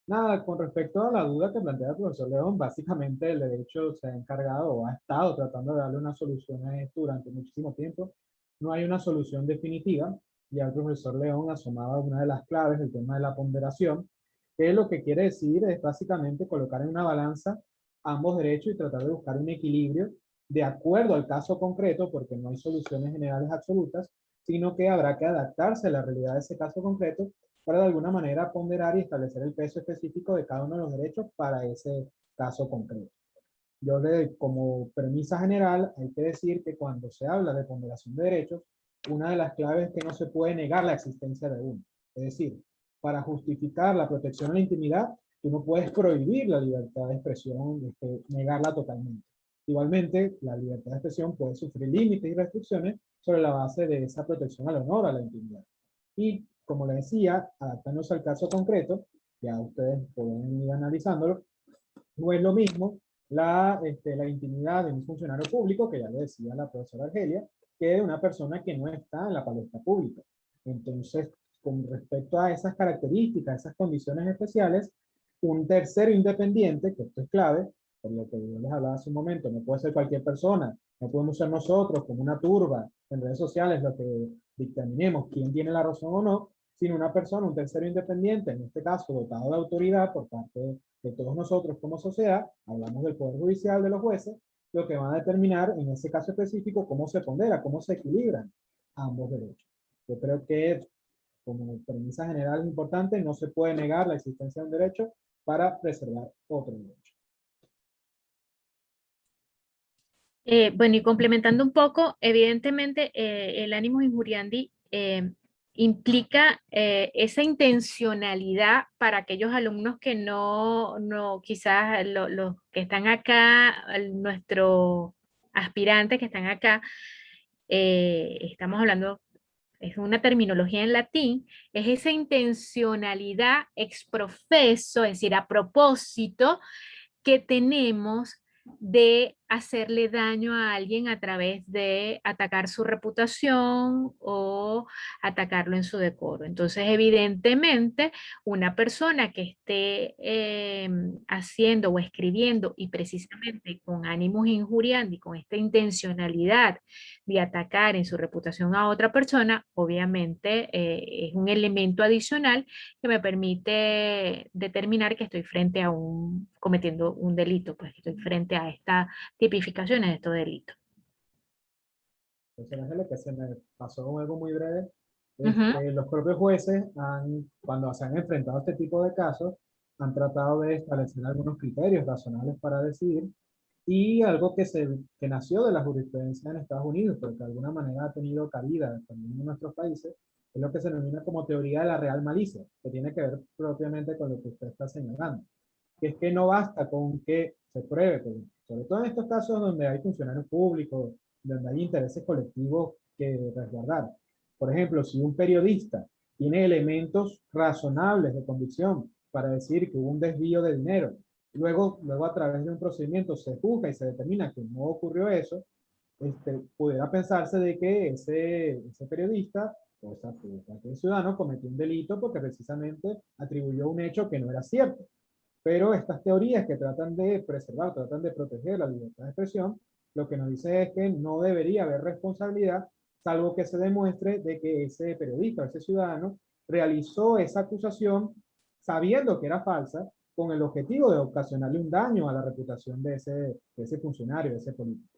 Nada, con respecto a la duda que plantea el profesor León, básicamente el derecho se ha encargado o ha estado tratando de darle una solución a esto durante muchísimo tiempo. No hay una solución definitiva. Ya el profesor León asomaba una de las claves, el tema de la ponderación, que lo que quiere decir es básicamente colocar en una balanza ambos derechos y tratar de buscar un equilibrio de acuerdo al caso concreto, porque no hay soluciones generales absolutas, sino que habrá que adaptarse a la realidad de ese caso concreto para de alguna manera ponderar y establecer el peso específico de cada uno de los derechos para ese caso concreto. Como premisa general, hay que decir que cuando se habla de ponderación de derechos, una de las claves es que no se puede negar la existencia de uno. Es decir, para justificar la protección a la intimidad, tú no puedes prohibir la libertad de expresión, negarla totalmente. Igualmente, la libertad de expresión puede sufrir límites y restricciones sobre la base de esa protección al honor, a la intimidad. Y, como les decía, adaptándose al caso concreto, ya ustedes pueden ir analizándolo, no es lo mismo la intimidad de un funcionario público, que ya lo decía la profesora Argelia, que de una persona que no está en la palestra pública. Entonces, con respecto a esas características, esas condiciones especiales, un tercero independiente, que esto es clave, por lo que yo les hablaba hace un momento, no puede ser cualquier persona, no podemos ser nosotros como una turba en redes sociales lo que dictaminemos quién tiene la razón o no, sino una persona, un tercero independiente, en este caso dotado de autoridad por parte de todos nosotros como sociedad, hablamos del Poder Judicial, de los jueces, lo que van a determinar en ese caso específico cómo se pondera, cómo se equilibran ambos derechos. Yo creo que como premisa general es importante, no se puede negar la existencia de un derecho para preservar otro derecho. Bueno, y complementando un poco, evidentemente el animus injuriandi implica esa intencionalidad para aquellos alumnos que quizás los que están acá, nuestros aspirantes que están acá, estamos hablando, es una terminología en latín, es esa intencionalidad ex professo, es decir, a propósito, que tenemos de hacerle daño a alguien a través de atacar su reputación o atacarlo en su decoro. Entonces, evidentemente, una persona que esté haciendo o escribiendo y precisamente con ánimos injuriandi, con esta intencionalidad de atacar en su reputación a otra persona, obviamente es un elemento adicional que me permite determinar que estoy frente a cometiendo un delito, pues estoy frente a estas tipificaciones de estos delitos. Entonces, lo que se me pasó con algo muy breve es que los propios jueces, cuando se han enfrentado a este tipo de casos, han tratado de establecer algunos criterios razonables para decidir, y algo que nació de la jurisprudencia en Estados Unidos, pero que de alguna manera ha tenido cabida también en nuestros países, es lo que se denomina como teoría de la real malicia, que tiene que ver propiamente con lo que usted está señalando, que es que no basta con que se pruebe, sobre todo en estos casos donde hay funcionarios públicos, donde hay intereses colectivos que resguardar. Por ejemplo, si un periodista tiene elementos razonables de convicción para decir que hubo un desvío de dinero, luego a través de un procedimiento se juzga y se determina que no ocurrió eso, pudiera pensarse de que ese periodista o cualquier ciudadano cometió un delito porque precisamente atribuyó un hecho que no era cierto. Pero estas teorías que tratan de preservar, tratan de proteger la libertad de expresión, lo que nos dice es que no debería haber responsabilidad, salvo que se demuestre de que ese periodista o ese ciudadano realizó esa acusación sabiendo que era falsa, con el objetivo de ocasionarle un daño a la reputación de ese funcionario, de ese político.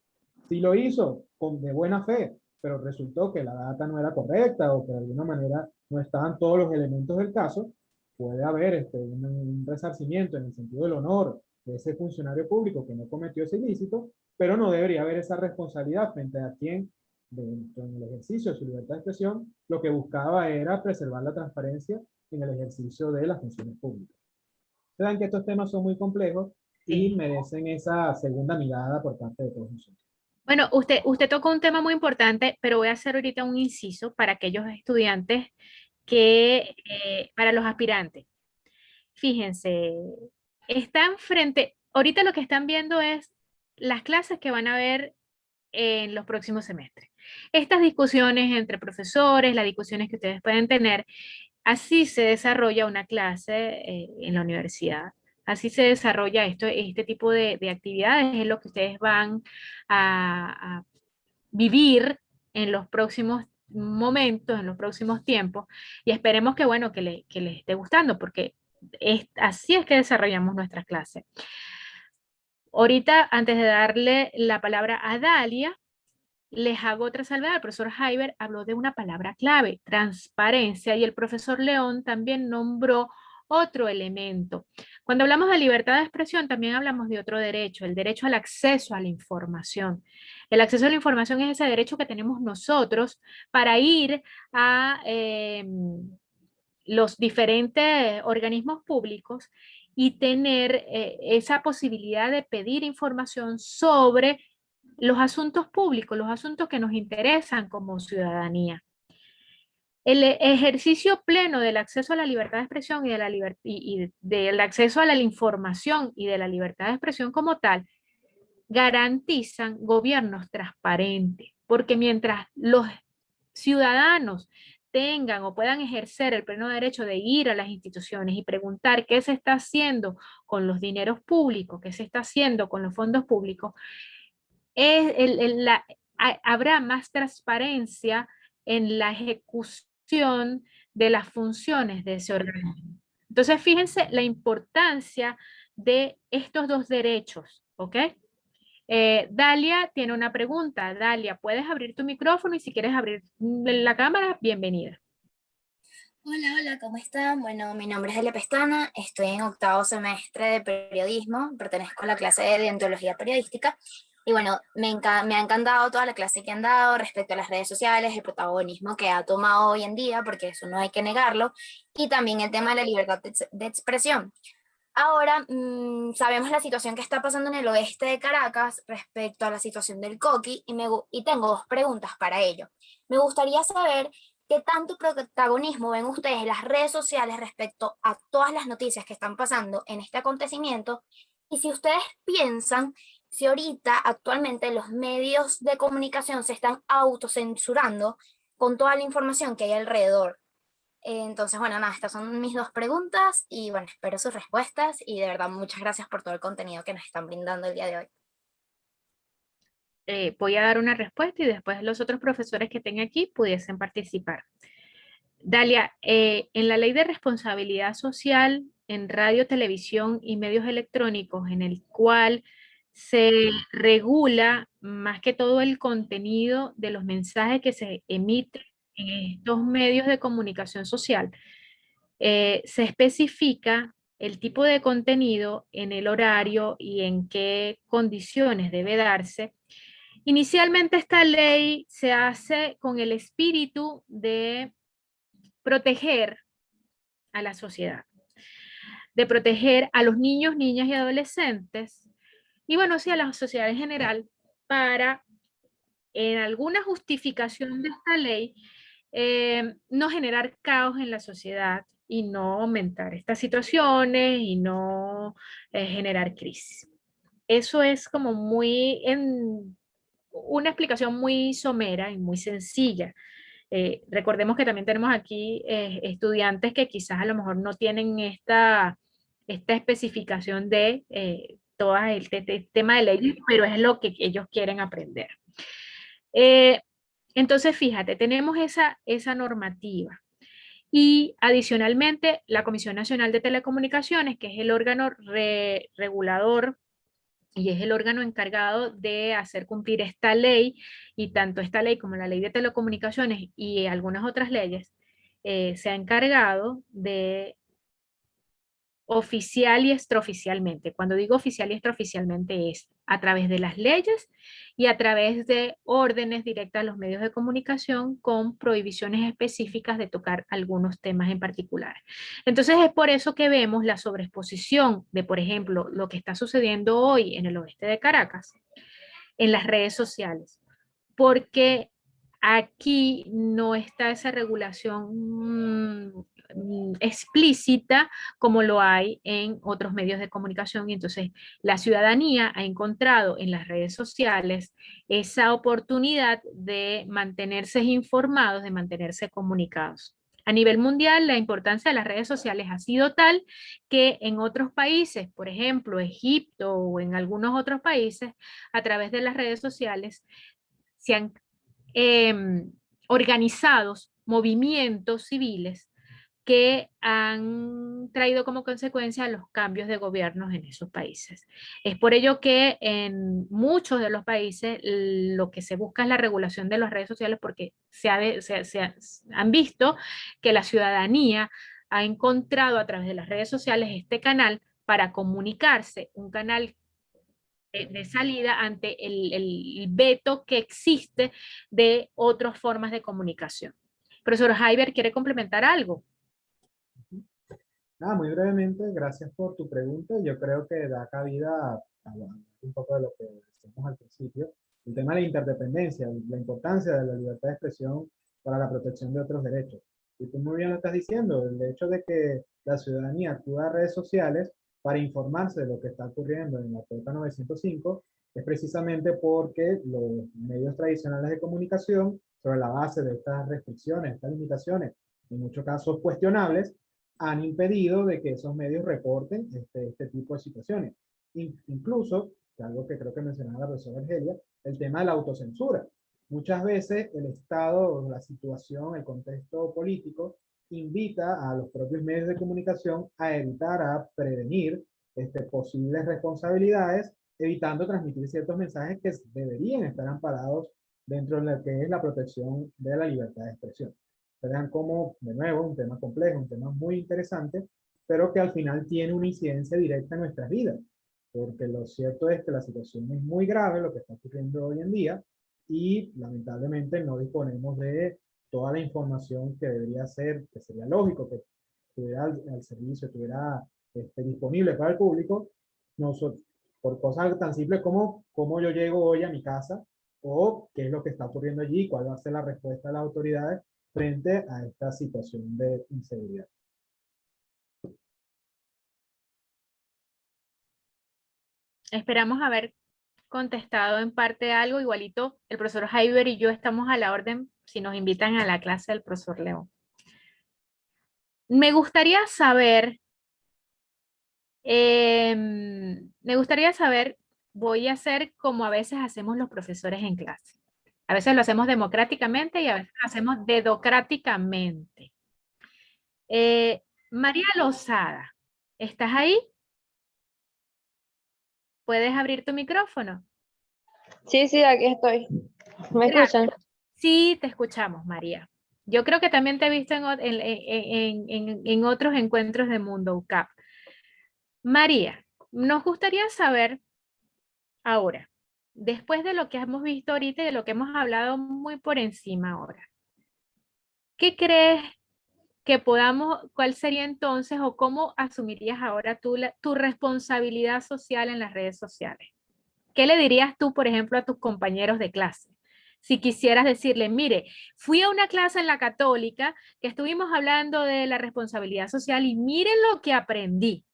Sí lo hizo de buena fe, pero resultó que la data no era correcta o que de alguna manera no estaban todos los elementos del caso. Puede haber un resarcimiento en el sentido del honor de ese funcionario público que no cometió ese ilícito, pero no debería haber esa responsabilidad frente a quien, en el ejercicio de su libertad de expresión, lo que buscaba era preservar la transparencia en el ejercicio de las funciones públicas. Saben que estos temas son muy complejos y merecen esa segunda mirada por parte de todos nosotros. Bueno, usted tocó un tema muy importante, pero voy a hacer ahorita un inciso para aquellos estudiantes que, para los aspirantes. Fíjense, están frente, ahorita lo que están viendo es las clases que van a ver en los próximos semestres. Estas discusiones entre profesores, las discusiones que ustedes pueden tener, así se desarrolla una clase en la universidad. Así se desarrolla este tipo de actividades, es lo que ustedes van a vivir en los próximos momentos, en los próximos tiempos, y esperemos que, bueno, que les esté gustando, porque así es que desarrollamos nuestras clases. Ahorita, antes de darle la palabra a Dalia, les hago otra salvedad. El profesor Jaiber habló de una palabra clave, transparencia, y el profesor León también nombró otro elemento. Cuando hablamos de libertad de expresión, también hablamos de otro derecho, el derecho al acceso a la información. El acceso a la información es ese derecho que tenemos nosotros para ir a los diferentes organismos públicos y tener esa posibilidad de pedir información sobre los asuntos públicos, los asuntos que nos interesan como ciudadanía. El ejercicio pleno del acceso a la libertad de expresión y del acceso a la información y de la libertad de expresión como tal garantizan gobiernos transparentes, porque mientras los ciudadanos tengan o puedan ejercer el pleno derecho de ir a las instituciones y preguntar qué se está haciendo con los dineros públicos, qué se está haciendo con los fondos públicos, habrá más transparencia en la ejecución de las funciones de ese organismo. Entonces, fíjense la importancia de estos dos derechos, ¿ok? Dalia tiene una pregunta. Dalia, ¿puedes abrir tu micrófono? Y si quieres abrir la cámara, bienvenida. Hola, hola, ¿cómo están? Bueno, mi nombre es Dalia Pestana, estoy en 8º semestre de periodismo, pertenezco a la clase de deontología periodística y bueno, me ha encantado toda la clase que han dado respecto a las redes sociales, el protagonismo que ha tomado hoy en día, porque eso no hay que negarlo, y también el tema de la libertad de expresión. Ahora, sabemos la situación que está pasando en el oeste de Caracas respecto a la situación del coqui y tengo dos preguntas para ello. Me gustaría saber qué tanto protagonismo ven ustedes en las redes sociales respecto a todas las noticias que están pasando en este acontecimiento y si ustedes piensan si ahorita actualmente los medios de comunicación se están autocensurando con toda la información que hay alrededor. Entonces, bueno, nada, estas son mis dos preguntas y bueno, espero sus respuestas y de verdad muchas gracias por todo el contenido que nos están brindando el día de hoy. Voy a dar una respuesta y después los otros profesores que tengan aquí pudiesen participar. Dalia, en la Ley de Responsabilidad Social en radio, televisión y medios electrónicos, en el cual se regula más que todo el contenido de los mensajes que se emiten en estos medios de comunicación social, se especifica el tipo de contenido en el horario y en qué condiciones debe darse. Inicialmente esta ley se hace con el espíritu de proteger a la sociedad, de proteger a los niños, niñas y adolescentes, y bueno, sí, a la sociedad en general, para en alguna justificación de esta ley no generar caos en la sociedad y no aumentar estas situaciones y no generar crisis. Eso es como una explicación muy somera y muy sencilla. Recordemos que también tenemos aquí estudiantes que quizás a lo mejor no tienen esta especificación de todo el tema de ley, pero es lo que ellos quieren aprender. Entonces, fíjate, tenemos esa normativa. Y adicionalmente, la Comisión Nacional de Telecomunicaciones, que es el órgano regulador y es el órgano encargado de hacer cumplir esta ley, y tanto esta ley como la ley de telecomunicaciones y algunas otras leyes, se ha encargado de oficial y extraoficialmente. Cuando digo oficial y extraoficialmente es a través de las leyes y a través de órdenes directas a los medios de comunicación con prohibiciones específicas de tocar algunos temas en particular. Entonces es por eso que vemos la sobreexposición de, por ejemplo, lo que está sucediendo hoy en el oeste de Caracas en las redes sociales, porque aquí no está esa regulación explícita como lo hay en otros medios de comunicación, y entonces la ciudadanía ha encontrado en las redes sociales esa oportunidad de mantenerse informados, de mantenerse comunicados. A nivel mundial, la importancia de las redes sociales ha sido tal que en otros países, por ejemplo, Egipto o en algunos otros países, a través de las redes sociales se han organizados movimientos civiles que han traído como consecuencia los cambios de gobiernos en esos países. Es por ello que en muchos de los países lo que se busca es la regulación de las redes sociales, porque han visto que la ciudadanía ha encontrado a través de las redes sociales este canal para comunicarse, un canal de salida ante el veto que existe de otras formas de comunicación. Profesor Jaiber, ¿quiere complementar algo? Muy brevemente, gracias por tu pregunta. Yo creo que da cabida a un poco de lo que decíamos al principio, el tema de la interdependencia, la importancia de la libertad de expresión para la protección de otros derechos. Y tú muy bien lo estás diciendo, el hecho de que la ciudadanía acuda a redes sociales para informarse de lo que está ocurriendo en la Puerta 905 es precisamente porque los medios tradicionales de comunicación, sobre la base de estas restricciones, estas limitaciones, en muchos casos cuestionables, han impedido de que esos medios reporten este tipo de situaciones. Incluso, algo que creo que mencionaba la profesora Argelia, el tema de la autocensura. Muchas veces el estado, la situación, el contexto político invita a los propios medios de comunicación a evitar, a prevenir posibles responsabilidades, evitando transmitir ciertos mensajes que deberían estar amparados dentro de lo que es la protección de la libertad de expresión. Vean cómo, de nuevo, un tema complejo, un tema muy interesante, pero que al final tiene una incidencia directa en nuestras vidas, porque lo cierto es que la situación es muy grave, lo que está ocurriendo hoy en día, y lamentablemente no disponemos de toda la información que debería ser, que sería lógico que estuviera al servicio, estuviera disponible para el público, nosotros, por cosas tan simples como cómo yo llego hoy a mi casa, o qué es lo que está ocurriendo allí, cuál va a ser la respuesta de las autoridades frente a esta situación de inseguridad. Esperamos haber contestado en parte algo. Igualito, el profesor Jaiber y yo estamos a la orden si nos invitan a la clase del profesor León. Me gustaría saber, voy a hacer como a veces hacemos los profesores en clase. A veces lo hacemos democráticamente y a veces lo hacemos dedocráticamente. María Lozada, ¿estás ahí? ¿Puedes abrir tu micrófono? Sí, aquí estoy. ¿Me escuchan? Sí, te escuchamos, María. Yo creo que también te he visto en otros encuentros de Mundo UCAP. María, nos gustaría saber ahora, después de lo que hemos visto ahorita y de lo que hemos hablado muy por encima ahora, ¿qué crees que cuál sería entonces o cómo asumirías ahora tu responsabilidad social en las redes sociales? ¿Qué le dirías tú, por ejemplo, a tus compañeros de clase? Si quisieras decirle, mire, fui a una clase en la Católica que estuvimos hablando de la responsabilidad social y miren lo que aprendí.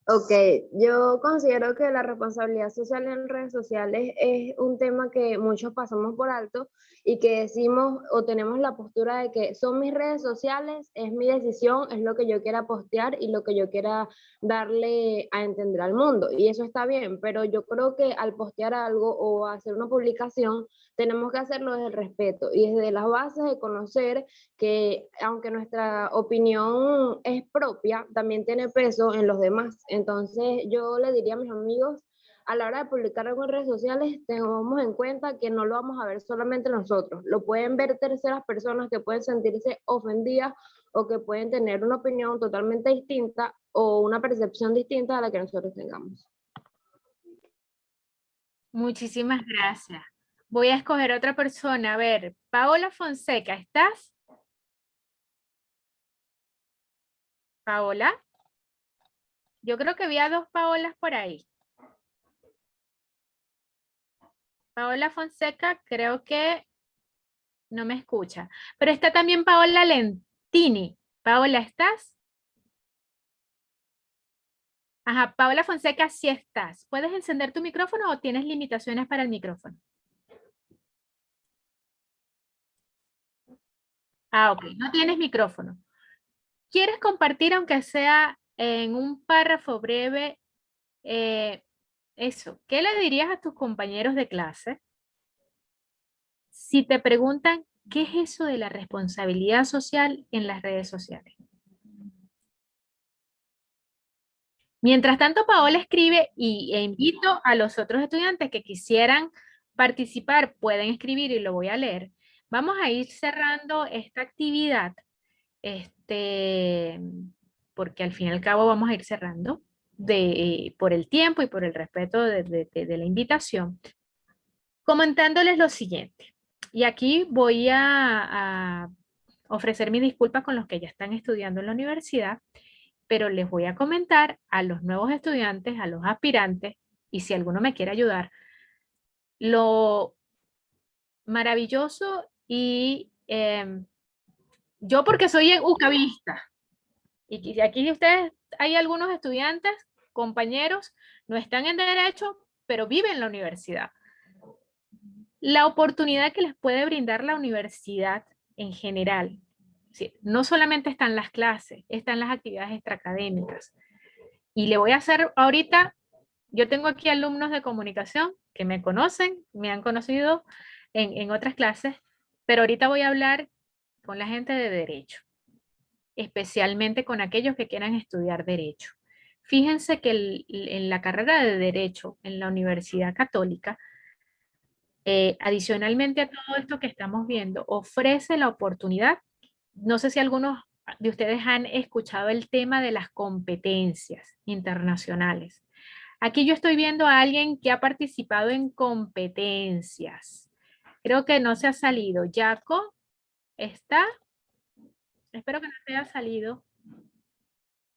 Ok, yo considero que la responsabilidad social en redes sociales es un tema que muchos pasamos por alto y que decimos o tenemos la postura de que son mis redes sociales, es mi decisión, es lo que yo quiera postear y lo que yo quiera darle a entender al mundo. Y eso está bien, pero yo creo que al postear algo o hacer una publicación, tenemos que hacerlo desde el respeto y desde las bases de conocer que aunque nuestra opinión es propia, también tiene peso en los demás. Entonces yo le diría a mis amigos, a la hora de publicar algo en redes sociales, tengamos en cuenta que no lo vamos a ver solamente nosotros, lo pueden ver terceras personas que pueden sentirse ofendidas o que pueden tener una opinión totalmente distinta o una percepción distinta a la que nosotros tengamos. Muchísimas gracias. Voy a escoger otra persona. A ver, Paola Fonseca, ¿estás? Paola. Yo creo que vi a 2 Paolas por ahí. Paola Fonseca creo que no me escucha. Pero está también Paola Lentini. Paola, ¿estás? Ajá, Paola Fonseca, sí estás. ¿Puedes encender tu micrófono o tienes limitaciones para el micrófono? Ah, ok, no tienes micrófono. ¿Quieres compartir, aunque sea en un párrafo breve, eso? ¿Qué le dirías a tus compañeros de clase si te preguntan qué es eso de la responsabilidad social en las redes sociales? Mientras tanto, Paola escribe e invito a los otros estudiantes que quisieran participar, pueden escribir y lo voy a leer. Vamos a ir cerrando esta actividad, porque al fin y al cabo vamos a ir cerrando por el tiempo y por el respeto de la invitación, comentándoles lo siguiente. Y aquí voy a ofrecer mis disculpas con los que ya están estudiando en la universidad, pero les voy a comentar a los nuevos estudiantes, a los aspirantes, y si alguno me quiere ayudar, lo maravilloso y yo porque soy UCABista, y aquí ustedes, hay algunos estudiantes, compañeros, no están en derecho, pero viven en la universidad. La oportunidad que les puede brindar la universidad en general, ¿sí? No solamente están las clases, están las actividades extraacadémicas. Y le voy a hacer ahorita, yo tengo aquí alumnos de comunicación que me conocen, me han conocido en otras clases, pero ahorita voy a hablar con la gente de derecho, especialmente con aquellos que quieran estudiar derecho. Fíjense que en la carrera de derecho en la Universidad Católica, adicionalmente a todo esto que estamos viendo, ofrece la oportunidad, no sé si algunos de ustedes han escuchado el tema de las competencias internacionales. Aquí yo estoy viendo a alguien que ha participado en competencias. Creo que no se ha salido. Jaco, ¿está? Espero que no se haya salido.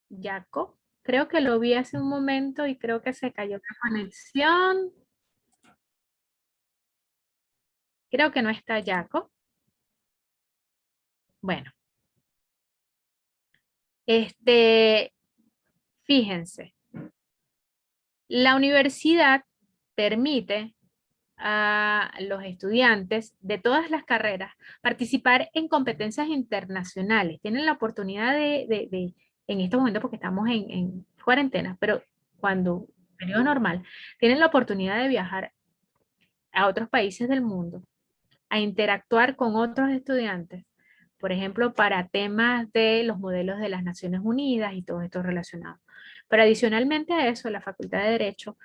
Jaco, creo que lo vi hace un momento y creo que se cayó la conexión. Creo que no está Jaco. Bueno. Fíjense. La universidad permite a los estudiantes de todas las carreras participar en competencias internacionales. Tienen la oportunidad en estos momentos, porque estamos en cuarentena, pero cuando periodo normal, tienen la oportunidad de viajar a otros países del mundo, a interactuar con otros estudiantes, por ejemplo, para temas de los modelos de las Naciones Unidas y todo esto relacionado. Pero adicionalmente a eso, la Facultad de Derecho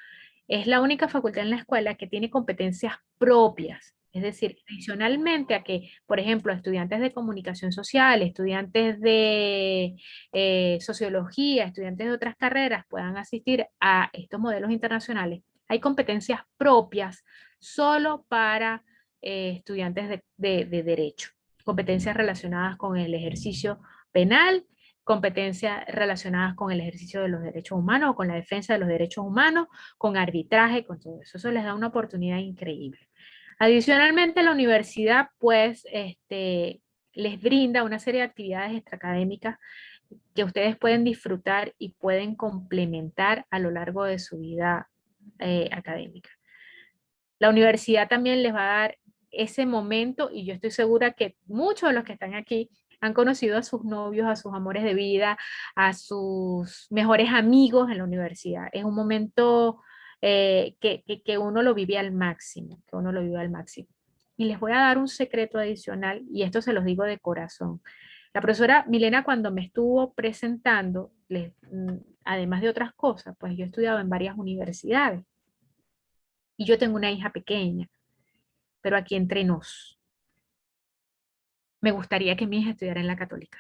es la única facultad en la escuela que tiene competencias propias. Es decir, adicionalmente a que, por ejemplo, estudiantes de comunicación social, estudiantes de sociología, estudiantes de otras carreras puedan asistir a estos modelos internacionales, hay competencias propias solo para estudiantes de derecho. Competencias relacionadas con el ejercicio penal, competencias relacionadas con el ejercicio de los derechos humanos o con la defensa de los derechos humanos, con arbitraje, con todo eso. Eso les da una oportunidad increíble. Adicionalmente, la universidad, pues, les brinda una serie de actividades extraacadémicas que ustedes pueden disfrutar y pueden complementar a lo largo de su vida académica. La universidad también les va a dar ese momento, y yo estoy segura que muchos de los que están aquí han conocido a sus novios, a sus amores de vida, a sus mejores amigos en la universidad. Es un momento que uno lo vive al máximo, que uno lo vive al máximo. Y les voy a dar un secreto adicional, y esto se los digo de corazón. La profesora Milena, cuando me estuvo presentando, además de otras cosas, pues yo he estudiado en varias universidades y yo tengo una hija pequeña, pero aquí entre nos, me gustaría que mi hija estudiara en la Católica.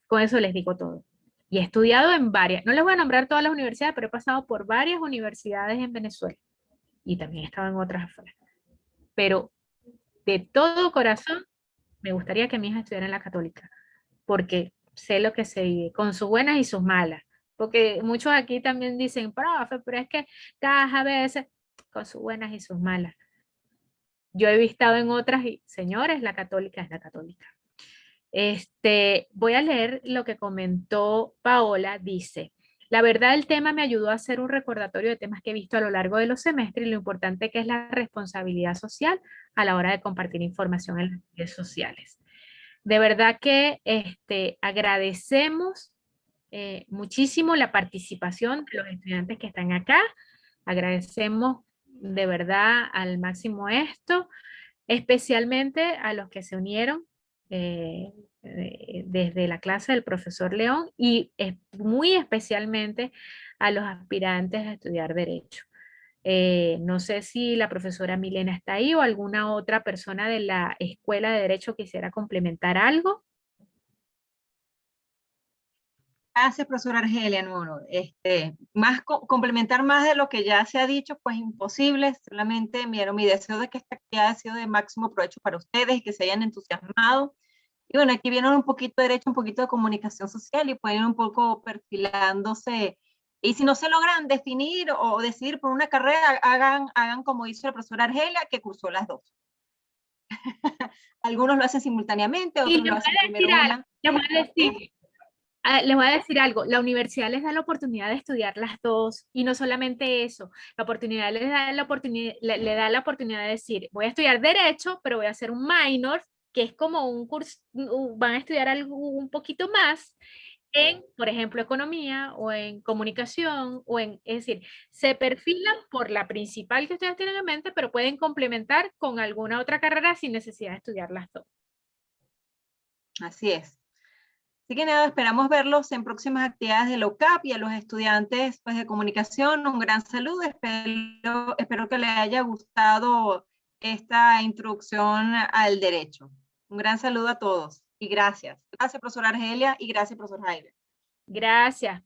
Con eso les digo todo. Y he estudiado en varias, no les voy a nombrar todas las universidades, pero he pasado por varias universidades en Venezuela y también he estado en otras afuera. Pero de todo corazón, me gustaría que mi hija estudiara en la Católica, porque sé lo que se vive, con sus buenas y sus malas. Porque muchos aquí también dicen, profe, pero es que cada veces, con sus buenas y sus malas. Yo he estado en otras y, señores, la Católica es la Católica. Voy a leer lo que comentó Paola, dice, la verdad el tema me ayudó a hacer un recordatorio de temas que he visto a lo largo de los semestres y lo importante que es la responsabilidad social a la hora de compartir información en las redes sociales. De verdad que agradecemos muchísimo la participación de los estudiantes que están acá, agradecemos de verdad al máximo esto, especialmente a los que se unieron desde la clase del profesor León y muy especialmente a los aspirantes a estudiar Derecho. No sé si la profesora Milena está ahí o alguna otra persona de la Escuela de Derecho quisiera complementar algo. Gracias, profesora Argelia. No, complementar más de lo que ya se ha dicho, pues imposible. Solamente mi deseo de que esta actividad ha sido de máximo provecho para ustedes y que se hayan entusiasmado. Y bueno, aquí vienen un poquito de derecho, un poquito de comunicación social y pueden ir un poco perfilándose. Y si no se logran definir o decidir por una carrera, hagan como hizo la profesora Argelia, que cursó las dos. Algunos lo hacen simultáneamente, otros lo hacen primero una. Les voy a decir algo, la universidad les da la oportunidad de estudiar las dos y no solamente eso, la oportunidad les da la oportunidad, le da la oportunidad de decir, voy a estudiar Derecho, pero voy a hacer un minor, que es como un curso, van a estudiar algo un poquito más en, por ejemplo, Economía o en Comunicación, es decir, se perfilan por la principal que ustedes tienen en mente, pero pueden complementar con alguna otra carrera sin necesidad de estudiar las dos. Así es. Así que nada, esperamos verlos en próximas actividades de la UCAP y a los estudiantes pues, de comunicación. Un gran saludo. Espero que les haya gustado esta introducción al derecho. Un gran saludo a todos y gracias. Gracias, profesora Argelia, y gracias, profesor Jaime. Gracias.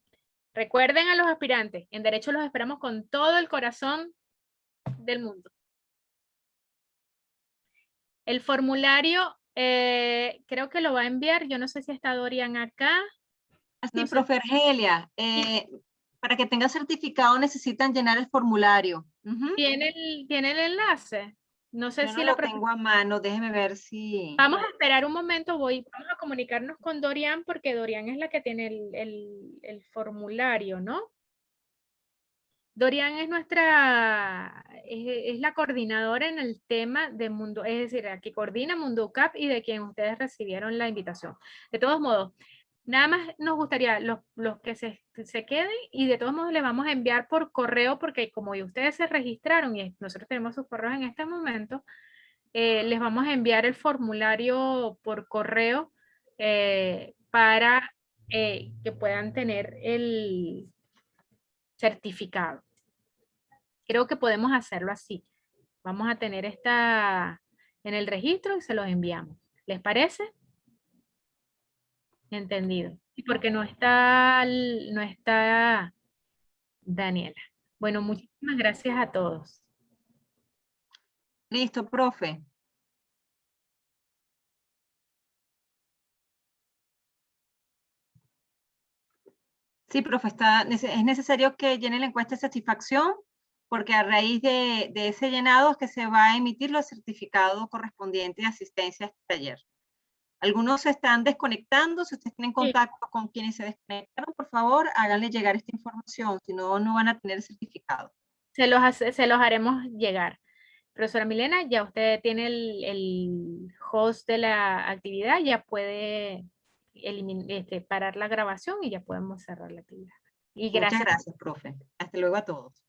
Recuerden a los aspirantes, en Derecho los esperamos con todo el corazón del mundo. El formulario creo que lo va a enviar, yo no sé si está Dorian acá. Así, no profe Argelia, para que tenga certificado necesitan llenar el formulario. ¿Tiene el enlace? No sé Yo si no lo tengo a mano, déjeme ver si... Vamos a esperar un momento, vamos a comunicarnos con Dorian porque Dorian es la que tiene el formulario, ¿no? Dorian es es la coordinadora en el tema de Mundo, es decir, la que coordina Mundo UCAP y de quien ustedes recibieron la invitación. De todos modos, nada más nos gustaría los que se queden y de todos modos les vamos a enviar por correo porque como ustedes se registraron y nosotros tenemos sus correos en este momento, les vamos a enviar el formulario por correo para que puedan tener el certificado. Creo que podemos hacerlo así. Vamos a tener esta en el registro y se los enviamos. ¿Les parece? Entendido. Y porque no está Daniela. Bueno, muchísimas gracias a todos. Listo, profe. Sí, profe, es necesario que llene la encuesta de satisfacción porque a raíz de ese llenado es que se va a emitir los certificados correspondientes de asistencia a este taller. Algunos se están desconectando, si ustedes tienen contacto con quienes se desconectaron, por favor, háganle llegar esta información, si no, no van a tener el certificado. Se los haremos llegar. Profesora Milena, ya usted tiene el host de la actividad, ya puede parar la grabación y ya podemos cerrar la actividad. Y gracias. Muchas gracias, profe. Hasta luego a todos.